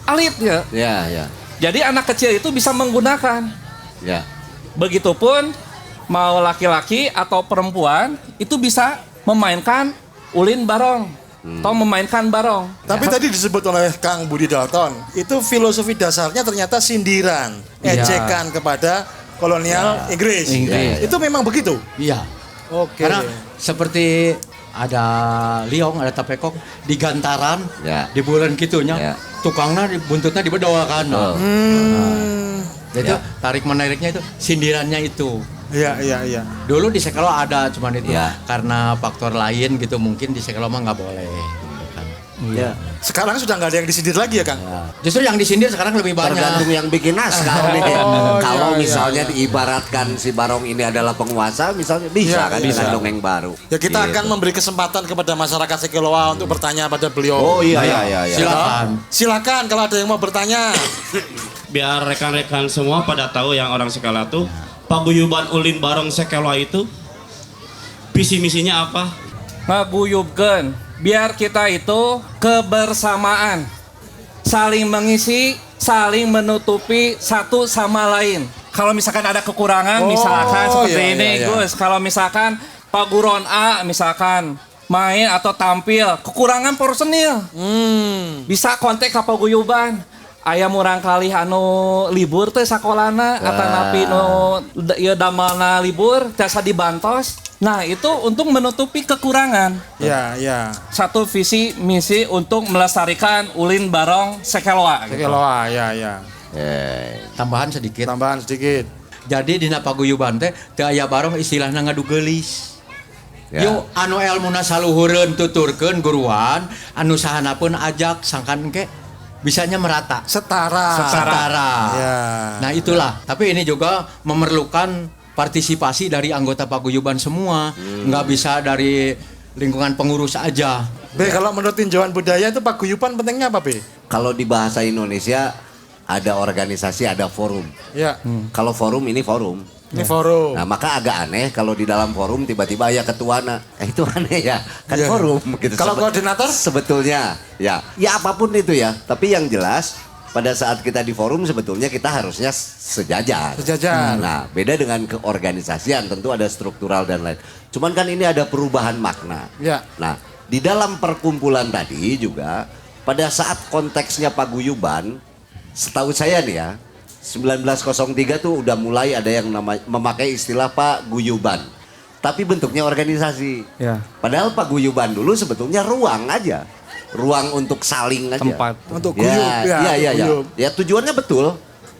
alit ya. Jadi anak kecil itu bisa menggunakan. Begitupun mau laki-laki atau perempuan itu bisa memainkan ulin barong atau memainkan barong. Tapi tadi disebut oleh Kang Budi Dalton, itu filosofi dasarnya ternyata sindiran, ejekan kepada kolonial Inggris. Itu memang begitu. Iya. Oke. Karena seperti ada liong, ada tapekok di gantaran, di bulan gitunya, tukangnya buntutnya dibedoa kan. Itu tarik menariknya itu sindirannya itu. Iya. Dulu di Sekelo ada, cuman itu karena faktor lain gitu mungkin di Sekelo mah nggak boleh. Iya. Sekarang sudah nggak ada yang disindir lagi ya Kang? Justru yang disindir sekarang lebih banyak. Tergantung yang bikin naskah nih. Kalau misalnya diibaratkan si Barong ini adalah penguasa, misalnya bisa dengan dongeng baru. Ya kita akan memberi kesempatan kepada masyarakat Sekeloa untuk bertanya pada beliau. Oh iya. Silakan kalau ada yang mau bertanya. Biar rekan-rekan semua pada tahu yang orang Sekelo tuh, paguyuban ulin Barong Sekelo itu visi misinya apa? Ngaguyubkeun biar kita itu kebersamaan, saling mengisi, saling menutupi satu sama lain. Kalau misalkan ada kekurangan, misalkan seperti ini, Gus. Kalau misalkan Pak Guron A misalkan main atau tampil, kekurangan personil, bisa kontak ke paguyuban. Aya murang kali anu libur teh sakolana atanapi nu ieu damalna libur tiasa dibantos. Nah, itu untuk menutupi kekurangan. Iya. Satu visi misi untuk melestarikan ulin Barong Sekeloa. Sekeloa, ya. Tambahan sedikit. Jadi dina paguyuban teh teu aya barong istilahna ngadu geulis. Yuk anu elmuna saluhureun tuturkeun guruan, anu sahanapeun ajak sangkan ke bisanya merata. Setara. Ya. Nah itulah. Tapi ini juga memerlukan partisipasi dari anggota paguyuban semua. Nggak bisa dari lingkungan pengurus aja. Kalau menurut tinjauan budaya itu paguyuban pentingnya apa, Be? Kalau di bahasa Indonesia ada organisasi, ada forum. Ya. Kalau forum ini forum. Ini forum. Nah maka agak aneh kalau di dalam forum tiba-tiba ya ketuana. Itu aneh ya, kan forum gitu. Kalau koordinator? Sebetulnya ya apapun itu ya. Tapi yang jelas pada saat kita di forum sebetulnya kita harusnya sejajar. Nah beda dengan keorganisasian, tentu ada struktural dan lain. Cuman kan ini ada perubahan makna. Ya. Nah di dalam perkumpulan tadi juga pada saat konteksnya paguyuban, setahu saya nih ya, 1903 tuh udah mulai ada yang memakai istilah paguyuban. Tapi bentuknya organisasi. Ya. Padahal paguyuban dulu sebetulnya ruang aja. Ruang untuk saling aja. Tempat. Untuk guyub. Ya tujuannya betul.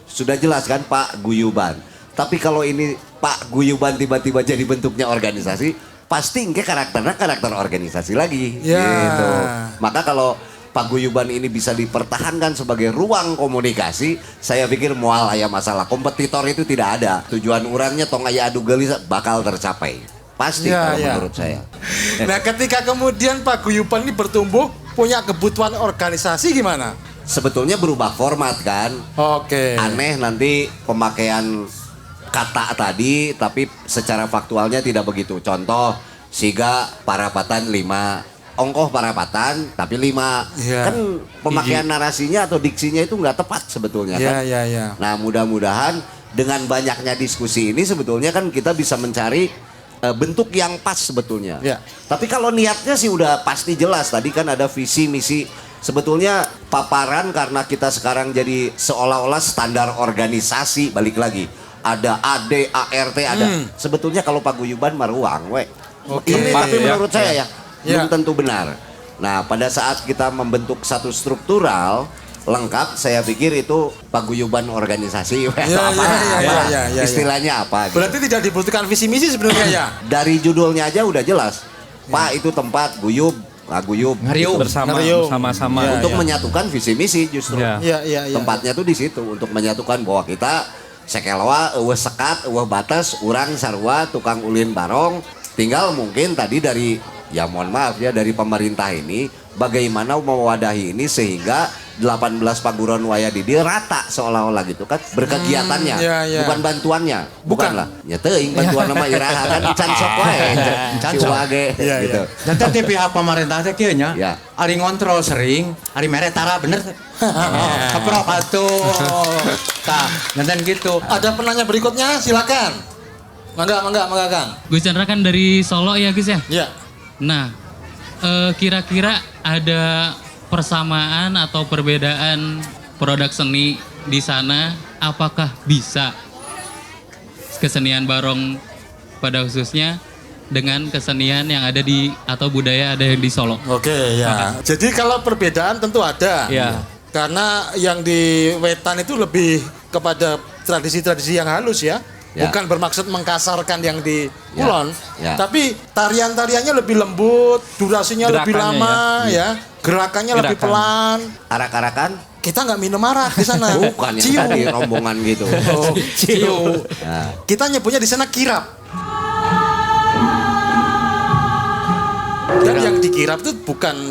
Sudah jelas kan Pak Guyuban. Tapi kalau ini Pak Guyuban tiba-tiba jadi bentuknya organisasi, pasti engke karakternya karakter organisasi lagi. Gitu. Maka kalau paguyuban ini bisa dipertahankan sebagai ruang komunikasi, saya pikir moal aya masalah. Kompetitor itu tidak ada. Tujuan orangnya tong aya adu gelis bakal tercapai. Pasti kalau menurut saya. Nah ketika kemudian paguyuban ini bertumbuh, punya kebutuhan organisasi gimana? Sebetulnya berubah format kan. Oke. Aneh nanti pemakaian kata tadi, tapi secara faktualnya tidak begitu. Contoh, siga parapatan 5. Ongkoh parapatan tapi 5 kan pemakaian narasinya atau diksinya itu nggak tepat sebetulnya kan. Nah mudah-mudahan dengan banyaknya diskusi ini sebetulnya kan kita bisa mencari bentuk yang pas sebetulnya. Tapi kalau niatnya sih udah pasti jelas. Tadi kan ada visi misi. Sebetulnya paparan karena kita sekarang jadi seolah-olah standar organisasi, balik lagi ada AD, ART ada. Sebetulnya kalau paguyuban maruang ini tapi menurut saya ya belum tentu benar. Nah pada saat kita membentuk satu struktural lengkap, saya pikir itu paguyuban organisasi. Istilahnya apa? Gitu. Berarti tidak dibutuhkan visi misi sebenarnya ya? Dari judulnya aja udah jelas. Pak itu tempat guyub, ngeriuk bersama-sama untuk menyatukan visi misi justru. Tempatnya tuh di situ untuk menyatukan bahwa kita Sekeloa, eueuh sekat, eueuh batas, urang sarua, tukang ulin Barong. Tinggal mungkin tadi dari mohon maaf ya dari pemerintah ini bagaimana mewadahi ini sehingga 18 paguron waya di dia rata seolah-olah gitu kan berkegiatannya bukan bantuannya bukanlah ya teuing bantuan nama iraha kan can sok wae can wage gitu. Dan teh pihak pemerintah teh kieu nya ari ngontrol sering ari mere tara bener keprok atuh tah dan gitu. Ada penanya berikutnya silakan. Mangga Kang. Gus Chandra kan dari Solo ya Gus ya? Iya. Nah, kira-kira ada persamaan atau perbedaan produk seni di sana? Apakah bisa kesenian barong pada khususnya dengan kesenian yang ada di atau budaya ada di Solo. Oke, ya. Jadi kalau perbedaan tentu ada. Ya. Karena yang di Wetan itu lebih kepada tradisi-tradisi yang halus ya. Bukan bermaksud mengkasarkan yang di Kulon. Tapi tarian-tariannya lebih lembut, durasinya lebih lama ya. Gerakannya lebih pelan. Arak-arakan? Kita nggak minum arak di sana. Bukan yang tadi rombongan gitu. Oh, ciu. Kita nyebutnya di sana kirap. Dan yang dikirap itu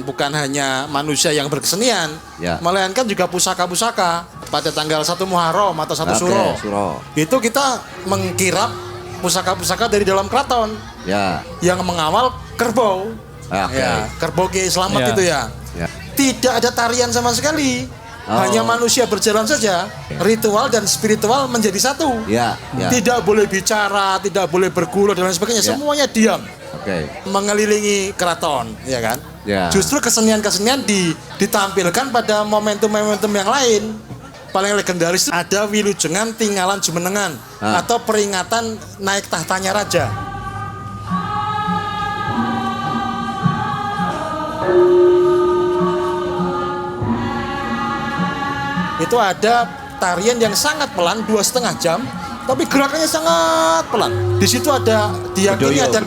bukan hanya manusia yang berkesenian, melainkan juga pusaka-pusaka. Pada tanggal 1 Muharram atau 1 Suro, itu kita mengkirap pusaka-pusaka dari dalam keraton yang mengawal kerbau. Kerbau Kiai Slamet itu ya. Tidak ada tarian sama sekali. Hanya manusia berjalan saja. Ritual dan spiritual menjadi satu. Tidak boleh bicara, tidak boleh bergurau dan lain sebagainya. Semuanya diam. Mengelilingi keraton, ya kan? Justru kesenian-kesenian ditampilkan pada momentum-momentum yang lain. Paling legendaris ada Wilujengan Tinggalan Jumenengan atau peringatan naik tahtanya raja. Itu ada tarian yang sangat pelan 2,5 jam. Tapi gerakannya sangat pelan. Di situ ada diyakini ada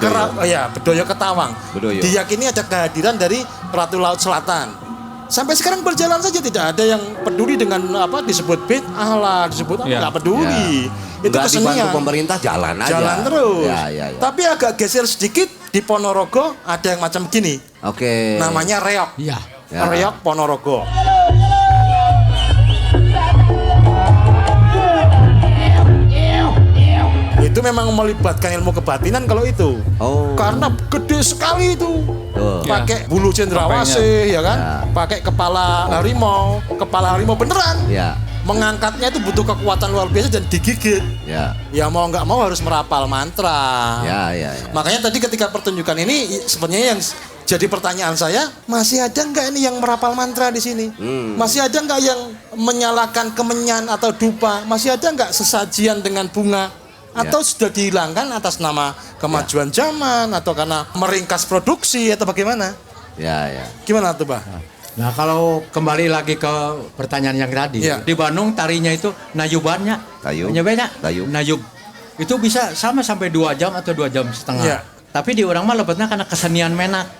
Bedoyo Ketawang. Diyakini ada kehadiran dari Ratu Laut Selatan. Sampai sekarang berjalan saja, tidak ada yang peduli dengan apa disebut bid'ah lah, disebut nggak peduli. Itu kesenian. Dibantu pemerintah jalan aja. Jalan terus. Tapi agak geser sedikit di Ponorogo ada yang macam gini. Namanya reok. Reok Ponorogo. Itu memang melibatkan ilmu kebatinan kalau itu. Karena gede sekali itu. Pakai bulu cendrawasih ya kan? Pakai kepala harimau beneran. Mengangkatnya itu butuh kekuatan luar biasa dan digigit. Ya mau nggak mau harus merapal mantra. Makanya tadi ketika pertunjukan ini sebenarnya yang jadi pertanyaan saya, masih ada nggak ini yang merapal mantra di sini? Masih ada nggak yang menyalakan kemenyan atau dupa? Masih ada nggak sesajian dengan bunga? Atau sudah dihilangkan atas nama kemajuan zaman atau karena meringkas produksi atau bagaimana? Gimana tuh, Pak? Nah, kalau kembali lagi ke pertanyaan yang tadi, di Bandung tarinya itu nayubannya, nayub. Itu bisa sama sampai 2 jam atau 2,5 jam. Tapi di orang mah lebetnya karena kesenian menak.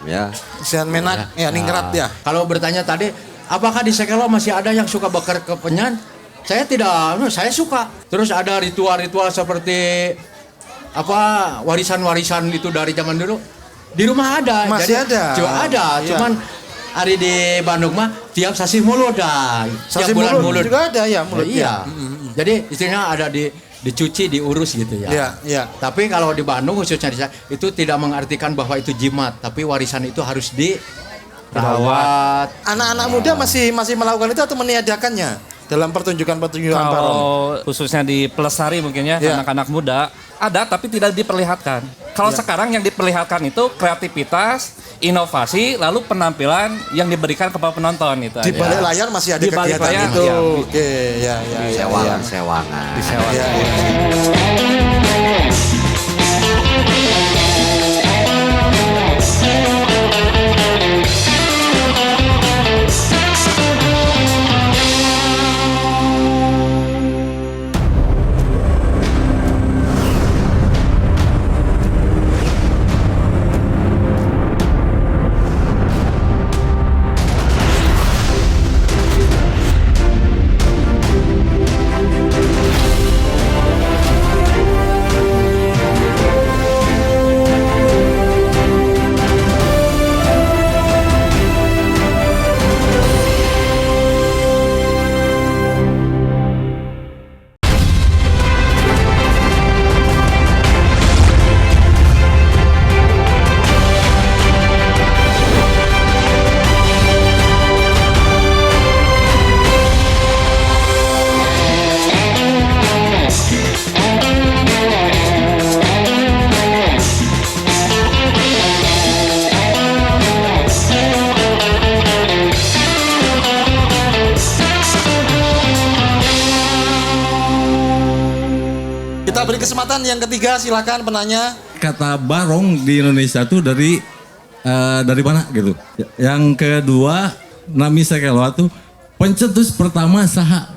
Kesenian menak, ningrat ya. Kalau bertanya tadi, apakah di Sekelo masih ada yang suka bakar kepenyan? Saya tidak, saya suka. Terus ada ritual-ritual seperti warisan-warisan itu dari zaman dulu. Di rumah ada. Masih ada. Cuman hari di Bandung mah tiap sasi mulut dah. Sasi mulut juga ada ya mulut. Jadi istilahnya ada dicuci, diurus gitu ya. Tapi kalau di Bandung khususnya itu tidak mengartikan bahwa itu jimat, tapi warisan itu harus dirawat. Anak-anak muda masih melakukan itu atau meniadakannya? Dalam pertunjukan-pertunjukan barong. Kalau khususnya di Pelestari mungkin anak-anak muda ada tapi tidak diperlihatkan. Kalau sekarang yang diperlihatkan itu kreativitas, inovasi, lalu penampilan yang diberikan kepada penonton itu. Di balik layar masih ada kegiatan itu. Sewangan. Kita beri kesempatan yang ketiga, silakan penanya. Kata barong di Indonesia tuh dari mana gitu. Yang kedua, nami sekelwa tuh pencetus pertama saha.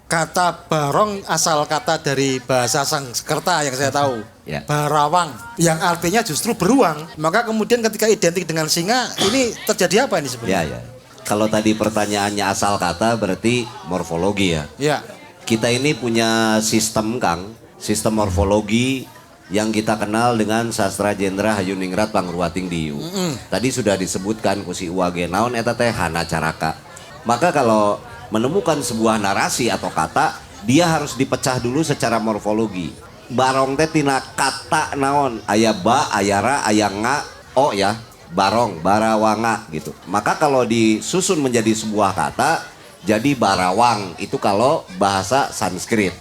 Kata barong asal kata dari bahasa Sanskerta yang saya tahu. Ya. Barawang, yang artinya justru beruang. Maka kemudian ketika identik dengan singa, ini terjadi apa ini sebenarnya? Ya. Kalau tadi pertanyaannya asal kata berarti morfologi ya. Ya. Kita ini punya sistem Kang, sistem morfologi yang kita kenal dengan sastra jendra Hayuningrat Pangruating Diyu. Tadi sudah disebutkan kusi uage naon eta teh hana caraka. Maka kalau menemukan sebuah narasi atau kata, dia harus dipecah dulu secara morfologi. Barong teh tina kata naon, aya ba, aya ra, aya nga, o ya, barong, barawanga gitu. Maka kalau disusun menjadi sebuah kata, jadi barawang itu kalau bahasa Sanskrit.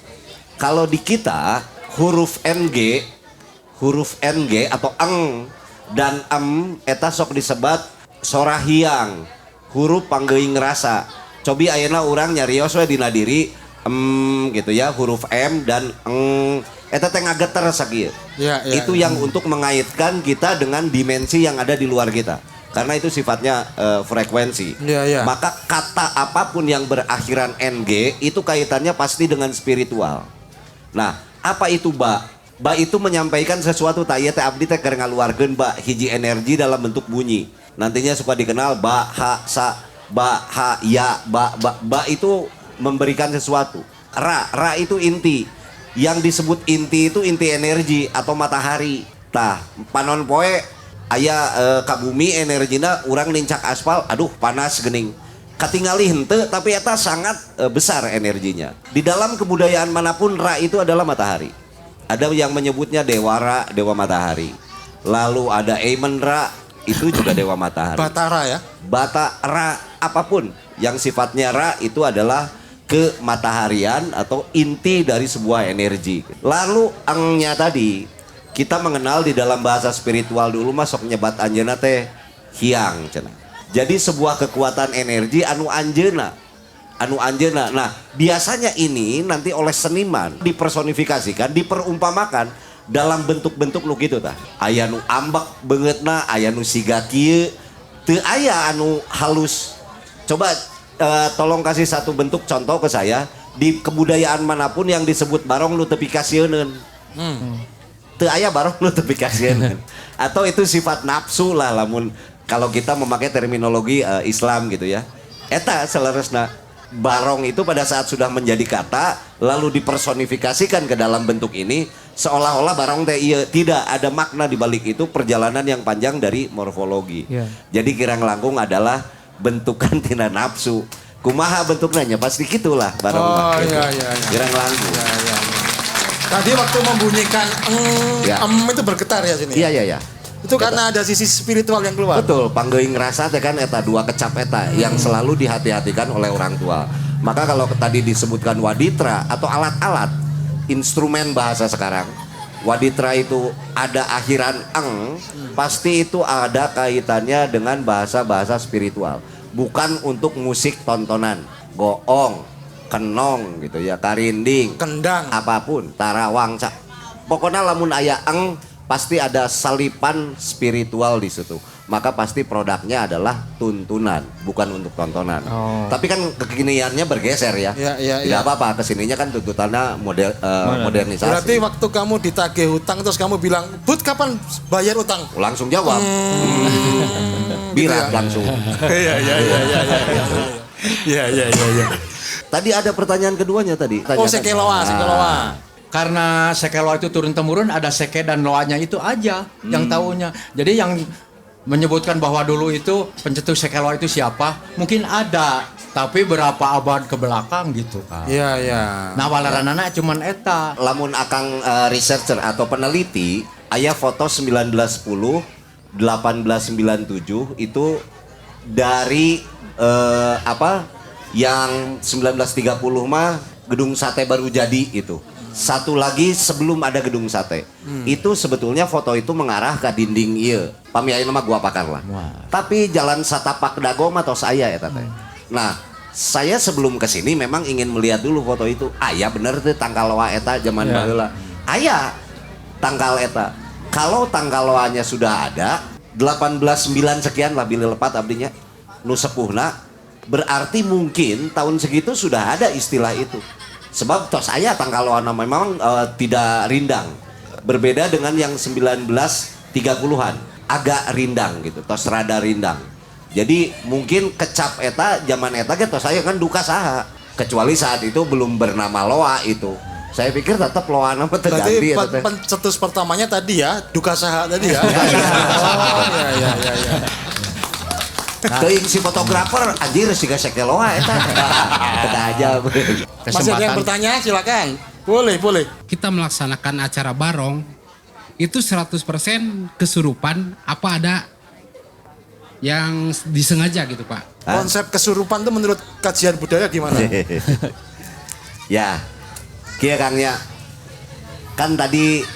Kalau di kita huruf NG atau eng dan eta sok disebat sorahiang, huruf panggeing rasa. Cobi ayeuna urang nyarios we dina diri gitu ya, huruf M dan eta teh ngageter sakieu. Itu yang untuk mengaitkan kita dengan dimensi yang ada di luar kita. Karena itu sifatnya frekuensi. Maka kata apapun yang berakhiran NG itu kaitannya pasti dengan spiritual. Nah, apa itu ba? Ba itu menyampaikan sesuatu taya teh abdi teh keur ngaluarkeun ba hiji energi dalam bentuk bunyi. Nantinya suka dikenal ba ha sa, ba ha ya, ba itu memberikan sesuatu. Ra itu inti. Yang disebut inti itu inti energi atau matahari. Tah, panon poe aya ka bumi energina urang nincak aspal, aduh panas geuning. Katingali henteu tapi eta sangat besar energinya. Di dalam kebudayaan manapun ra itu adalah matahari. Ada yang menyebutnya dewa ra, dewa matahari. Lalu ada Amen Ra, itu juga dewa matahari. Batara ya? Batara apapun yang sifatnya ra itu adalah kemataharian atau inti dari sebuah energi. Lalu engnya tadi kita mengenal di dalam bahasa spiritual dulu masuk nyebat anjeuna teh hiang cenah. Jadi sebuah kekuatan energi anu anjeuna. Nah, biasanya ini nanti oleh seniman dipersonifikasikan, diperumpamakan dalam bentuk-bentuk nu kitu tah. Aya nu ambek beungeutna, aya nu siga kieu, teu aya anu halus. Coba tolong kasih satu bentuk contoh ke saya di kebudayaan manapun yang disebut barong nu teu pikasieun. Teu aya barong nu teu pikasieun. Atau itu sifat nafsu lah lamun kalau kita memakai terminologi Islam gitu ya. Eta seleresna barong itu pada saat sudah menjadi kata lalu dipersonifikasikan ke dalam bentuk ini seolah-olah barong teh iya, tidak ada makna di balik itu, perjalanan yang panjang dari morfologi. Jadi kirang langkung adalah bentukan tina nafsu. Kumaha bentuknya pasti gitulah barong. Kirang langkung. Tadi waktu membunyikan itu bergetar ya sini. Iya. Itu karena ada sisi spiritual yang keluar. Betul, panggeing rasa teh kan eta dua kecap eta yang selalu dihati-hatikan oleh orang tua. Maka kalau tadi disebutkan waditra atau alat-alat instrumen bahasa sekarang, waditra itu ada akhiran eng, pasti itu ada kaitannya dengan bahasa-bahasa spiritual. Bukan untuk musik tontonan, goong, kenong gitu ya, karinding, kendang, apapun, tarawang, pokoknya lamun aya eng pasti ada salipan spiritual di situ. Maka pasti produknya adalah tuntunan, bukan untuk tontonan. Tapi kan kekiniannya bergeser ya. Tidak apa-apa, kesininya kan tuntutannya modernisasi. Berarti waktu kamu ditagih hutang terus kamu bilang, "Bud, kapan bayar utang?" Langsung jawab. Birat langsung. Iya. Tadi ada pertanyaan keduanya tadi. Sekeloa. Karena sekeloa itu turun-temurun, ada seke dan loanya itu aja yang tahunya. Jadi yang menyebutkan bahwa dulu itu pencetus sekeloa itu siapa, mungkin ada, tapi berapa abad ke belakang gitu kan. Iya. Nah walaranana cuman eta. Lamun akang researcher atau peneliti, aya foto 1910, 1897 itu dari yang 1930 mah gedung sate baru jadi itu. Satu lagi sebelum ada gedung sate. Itu sebetulnya foto itu mengarah ke dinding ieu. Pami ayeuna mah gua pakar lah. Tapi jalan satapak dago mah tos aya eta teh. Nah, saya sebelum ke sini memang ingin melihat dulu foto itu. Ya bener tuh tangkal wa eta zaman baheula. aya tanggal eta. Kalau tanggal loanya sudah ada 18.9 sekian lah bila lepat abdinya nu sepuhna, berarti mungkin tahun segitu sudah ada istilah itu. Sebab tos aya tanggal loana memang tidak rindang. Berbeda dengan yang 1930-an, agak rindang gitu, tos rada rindang. Jadi mungkin kecap eta zaman eta ge tos aya kan duka saha. Kecuali saat itu belum bernama loa itu. Saya pikir tetap loa nama terganti. Berarti pencetus pertamanya tadi ya, duka saha tadi ya. Oh ya. Teuing si fotografer anjir siga seke loa eta. Kita aja. Masih ada yang bertanya silakan. Boleh. Kita melaksanakan acara barong itu 100% kesurupan apa ada yang disengaja gitu Pak? Konsep kesurupan itu menurut kajian budaya gimana? Ya, kia Kangnya. Kan tadi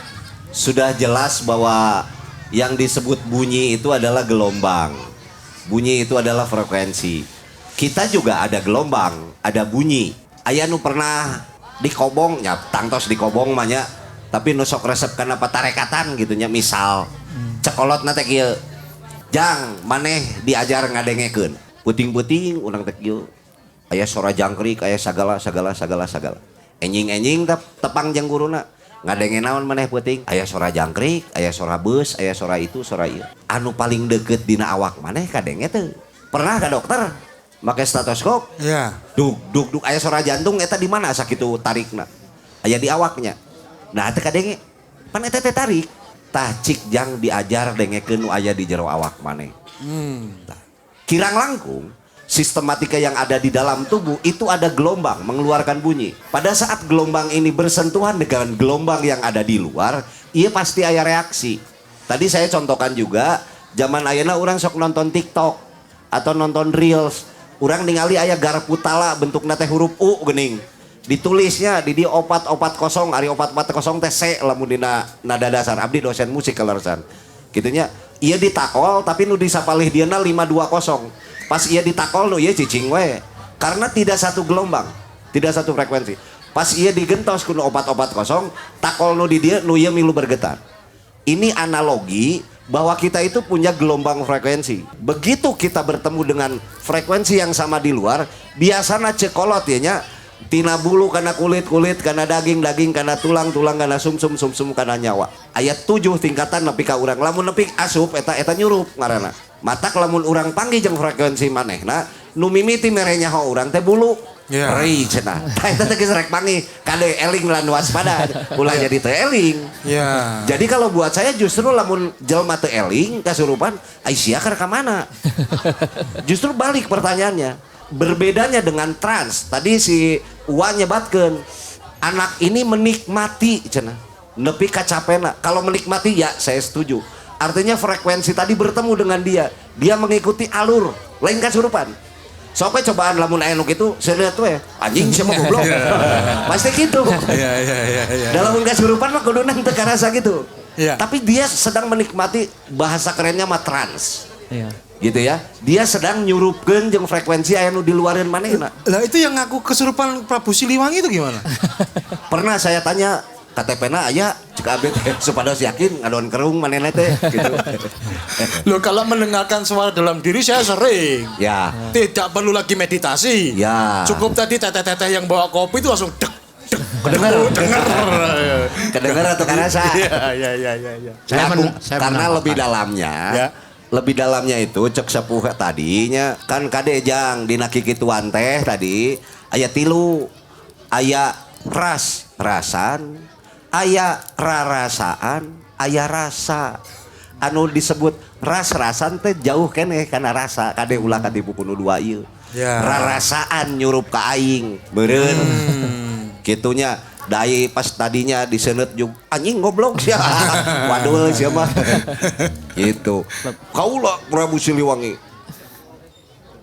sudah jelas bahwa yang disebut bunyi itu adalah gelombang. Bunyi itu adalah frekuensi. Kita juga ada gelombang, ada bunyi. Aya nu pernah dikobong, ya tangtos dikobong manya. Tapi nu sok resep kana patarekatan gitunya misal. Cekolot na teh kieu. Jang, maneh diajar ngadengekeun. Puting-puting urang teh kieu. Aya sora jangkrik, aya sagala. Enjing-enjing tepang jeung guruna. Ngadenge naon maneh puting? Aya sora jangkrik, aya sora beus, aya sora itu, sora ieu. Anu paling deukeut dina awak maneh kadenge teu. Pernah ka dokter make stetoskop? Iya. Duk aya sora jantung eta di mana sakitu tarikna? Aya di awaknya. Nah teu kadenge. Pan eta teh tarik. Tah cik jang diajar dengekeun nu aya di jero awak maneh. Kirang langkung, sistematika yang ada di dalam tubuh itu ada gelombang mengeluarkan bunyi. Pada saat gelombang ini bersentuhan dengan gelombang yang ada di luar, ia pasti aya reaksi. Tadi saya contohkan juga, zaman ayeuna urang sok nonton TikTok atau nonton Reels, urang ningali aya garpu tala bentukna teh huruf U geuning. Ditulisnya di dia 440 ari 440 teh C lamun dina nada dasar. Abdi dosen musik kaleresan. Gitunya, ieu ditakol tapi nu disapalih dieuna 520. Pas ia ditakol nu ieu cicing we. Karena tidak satu gelombang, tidak satu frekuensi. Pas ia digentos ku nu 440, takol nu di dieu nu ieu milu bergetar. Ini analogi bahwa kita itu punya gelombang frekuensi. Begitu kita bertemu dengan frekuensi yang sama di luar, biasana cekolot ya nya. Tina bulu kana kulit kana daging kana tulang kana sumsum kana nyawa. Ayat 7 tingkatan nepi ka urang. Lamun nepi asup eta nyurup ngaranna. Matak lamun urang panggih jeung frekuensi manehna nu mimiti mere nyaho urang teh bulu. Rei cenah. Eta teh geus rek panggih kade eling lan waspada. Ulah jadi teu eling. Jadi kalau buat saya justru lamun jelema teu eling kasurupan ai sia ka mana? Justru balik pertanyaannya. Berbedanya dengan trans, tadi si Uwa nyebatkeun anak ini menikmati cenah nepi kacapena. Kalau menikmati ya saya setuju, artinya frekuensi tadi bertemu dengan dia mengikuti alur lain kasurupan. Sok cobaan lamun aya nu kitu seureut we anjing siapa goblok. Pasti gitu. Iya. Dalam kasurupan mah kuduna teu karasa gitu. Tapi dia sedang menikmati, bahasa kerennya mah trans. Iya. Gitu ya, dia sedang nyurupkeun jeung frekuensi aya nu diluareun manehna. Lah itu yang ngaku kesurupan Prabu Siliwangi itu gimana? Pernah saya tanya KTP-na aya cek abet supados yakin ngadon kerung manehna teh gitu. Loh kalau mendengarkan suara dalam diri saya sering. Ya. Tidak perlu lagi meditasi. Ya. Cukup tadi teteh-teteh yang bawa kopi itu langsung dek. Kedengar atau karasa? Iya. Karena lebih dalamnya. Ya. Lebih dalamnya itu cek sepuh tadinya kan kade jang dina kikituan teh tadi aya 3 aya rasan aya rarasaan aya rasa anu disebut rasan teh jauh keneh kana rasa kade ulah ka tipu kuno 2 ieu rarasaan nyurup ka aing beureun kitunya dai pas tadinya diseuneut juga anjing goblok sia. Waduh sia mah. Gitu. Kaula Prabu Siliwangi.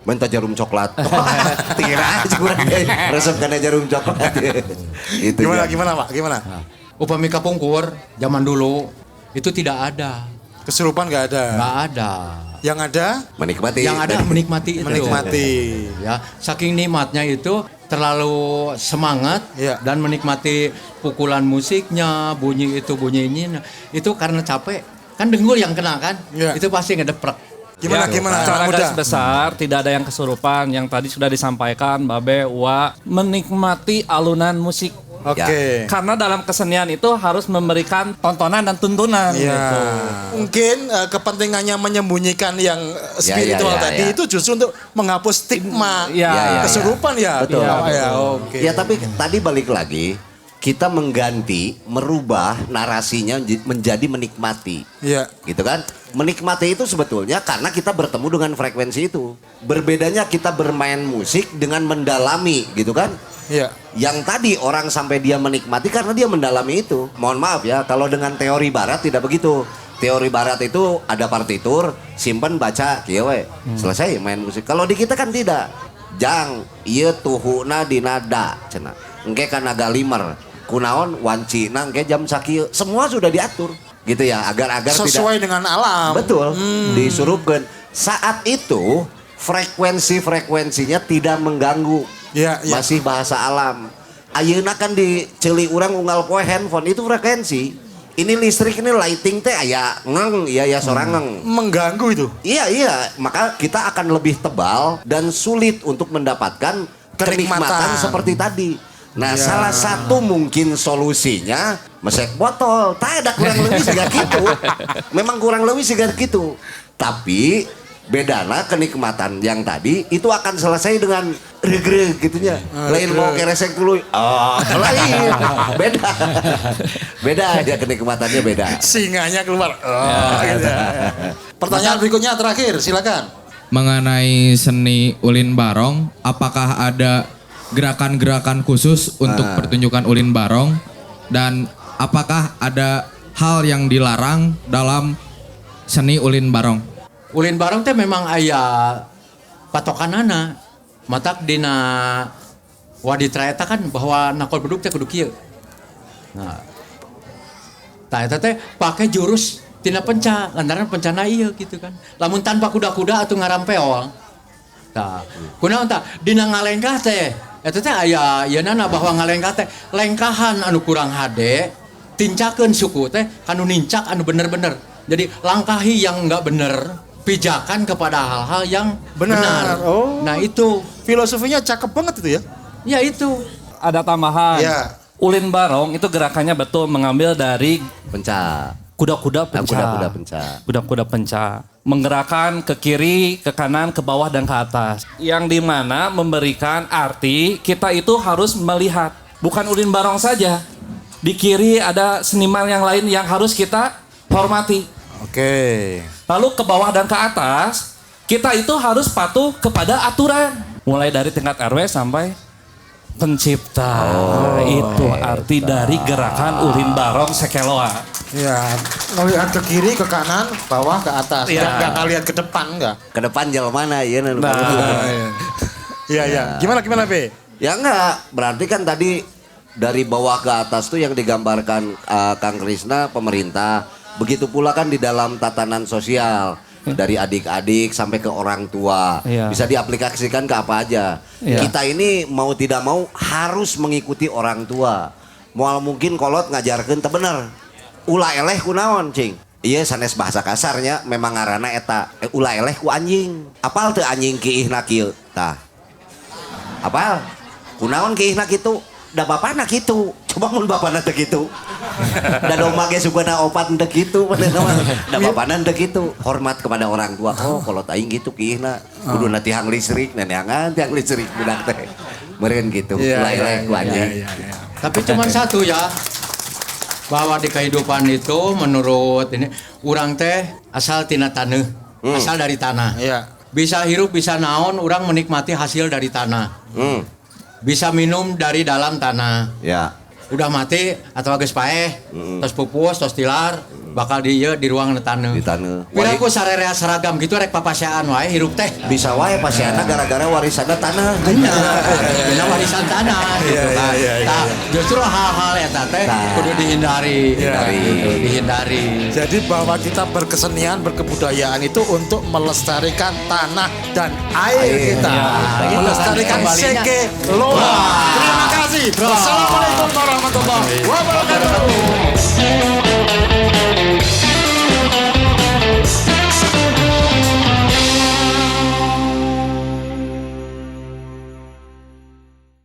Minta jarum coklat. Tira aja kurang resep kana jarum coklat. Itu. Gimana Pak? Gimana? Upami kapungkur zaman dulu itu tidak ada. Kesurupan nggak ada. Nggak ada. Yang ada menikmati. Yang ada menikmati itu. Menikmati. Ya, saking nikmatnya itu terlalu semangat dan menikmati pukulan musiknya, bunyi itu bunyi ini, itu karena capek kan dengkul yang kena kan, itu pasti ngedeprek. Gimana? Secara garis besar tidak ada yang kesurupan. Yang tadi sudah disampaikan Babe, Wa, menikmati alunan musik. Oke. Karena dalam kesenian itu harus memberikan tontonan dan tuntunan. Gitu. Mungkin kepentingannya menyembunyikan yang spiritual tadi itu justru untuk menghapus stigma kesurupan ya. Betul. Oke. Ya tapi tadi balik lagi. Kita merubah narasinya menjadi menikmati. Iya. Gitu kan? Menikmati itu sebetulnya karena kita bertemu dengan frekuensi itu. Berbedanya kita bermain musik dengan mendalami gitu kan? Iya. Yang tadi orang sampai dia menikmati karena dia mendalami itu. Mohon maaf ya, kalau dengan teori barat tidak begitu. Teori barat itu ada partitur, simpen, baca, kieu we. Selesai main musik. Kalau di kita kan tidak. Jang, ieu tuhuna di nada cenah. Engke kana galimer. Kunaon wancina engke jam sakieu. Semua sudah diatur gitu ya agar sesuai dengan alam. Betul. Disurupkeun. Saat itu frekuensinya tidak mengganggu. Masih bahasa alam. Ayeuna kan diceli urang unggal poe handphone itu frekuensi. Ini listrik ini lighting teh aya ngeng ya sorang ngeng. Mengganggu itu. Iya, maka kita akan lebih tebal dan sulit untuk mendapatkan kenikmatan seperti tadi. Nah, salah satu mungkin solusinya mesek botol. Tak ada kurang lebih siga gitu. Memang kurang lebih siga gitu. Tapi bedana kenikmatan yang tadi itu akan selesai dengan regreg gitunya. Lain mau keresek dulu. Lain. Beda aja kenikmatannya beda. Singanya keluar. Gitu. Pertanyaan berikutnya terakhir, silakan. Mengenai seni ulin barong, apakah ada gerakan-gerakan khusus untuk pertunjukan ulin barong dan apakah ada hal yang dilarang dalam seni ulin barong? Ulin barong teh memang aya patokanana. Matak dina waditra eta kan bahwa nakol beduk teh kudu kieu. Nah. Tah eta teh pake jurus tina penca, lantaran pencana ieu gitu kan. Lamun tanpa kuda-kuda atuh ngarampeol. Tah, kunaon tah dina ngalengkah teh eta teh aya yeunana bahwa ngalengkah teh lengkahan anu kurang hade, tincakeun suku teh anu nincak anu bener-bener. Jadi langkahi yang enggak bener, pijakan kepada hal-hal yang benar. Oh. Nah, itu filosofinya cakep banget itu ya. Ya itu. Ada tambahan. Ya. Ulin barong itu gerakannya betul mengambil dari penca. Kuda-kuda penca. Kuda-kuda penca. Menggerakkan ke kiri, ke kanan, ke bawah, dan ke atas. Yang dimana memberikan arti kita itu harus melihat. Bukan ulin barong saja. Di kiri ada seniman yang lain yang harus kita hormati. Oke. Lalu ke bawah dan ke atas, kita itu harus patuh kepada aturan. Mulai dari tingkat RW sampai pencipta. Itu arti dari gerakan ulin barong sekeloa. Ya, ngelihat ke kiri, ke kanan, bawah, ke atas. Ya. Nggak lihat ke depan, enggak? Ke depan jalan mana ya? Iya. Gimana, Be? Ya enggak, berarti kan tadi dari bawah ke atas tuh yang digambarkan Kang Krisna pemerintah. Begitu pula kan di dalam tatanan sosial. Dari adik-adik sampai ke orang tua. Bisa diaplikasikan ke apa aja. Kita ini mau tidak mau harus mengikuti orang tua. Mual mungkin kolot ngajarkeun teu bener. Ulah eleh kunaon cing. Iya sanes bahasa kasarnya memang ngaranna eta ulah eleh ku anjing. Apal teu anjing kiihna kieu? Tah. Apal? Kunaon kiihna kitu? Da bapana kitu. Coba mun bapana teu kitu. Da domba ge sugana opat teu kitu. Da bapana teu kitu. Hormat kepada orang tua. Oh kolot aing kitu kiihna. Kuduna tihang listrik neneangan tihang listrik budak teh. Meureun kitu. Ulah eleh ku anjing. Tapi cuma satu ya. Bahwa di kehidupan itu menurut ini urang teh asal tina taneuh, asal dari tanah. Bisa hirup, bisa naon, urang menikmati hasil dari tanah. Bisa minum dari dalam tanah. udah mati atau geus paeh, tos pupus, tos tilar, bakal di ruang taneuh. Di taneuh. Pira ku sarerea seragam gitu rek papasean wae hirup teh. Bisa wae paseana gara-gara warisanna tanah. Bener warisan tanah gitu kan. Tah, justru hal-hal eta teh kudu dihindari. Dihindari. Jadi bahwa kita berkesenian, berkebudayaan itu untuk melestarikan tanah dan air kita. Melestarikan seke loa. Terima kasih. Wassalamualaikum warahmatullahi wabarakatuh.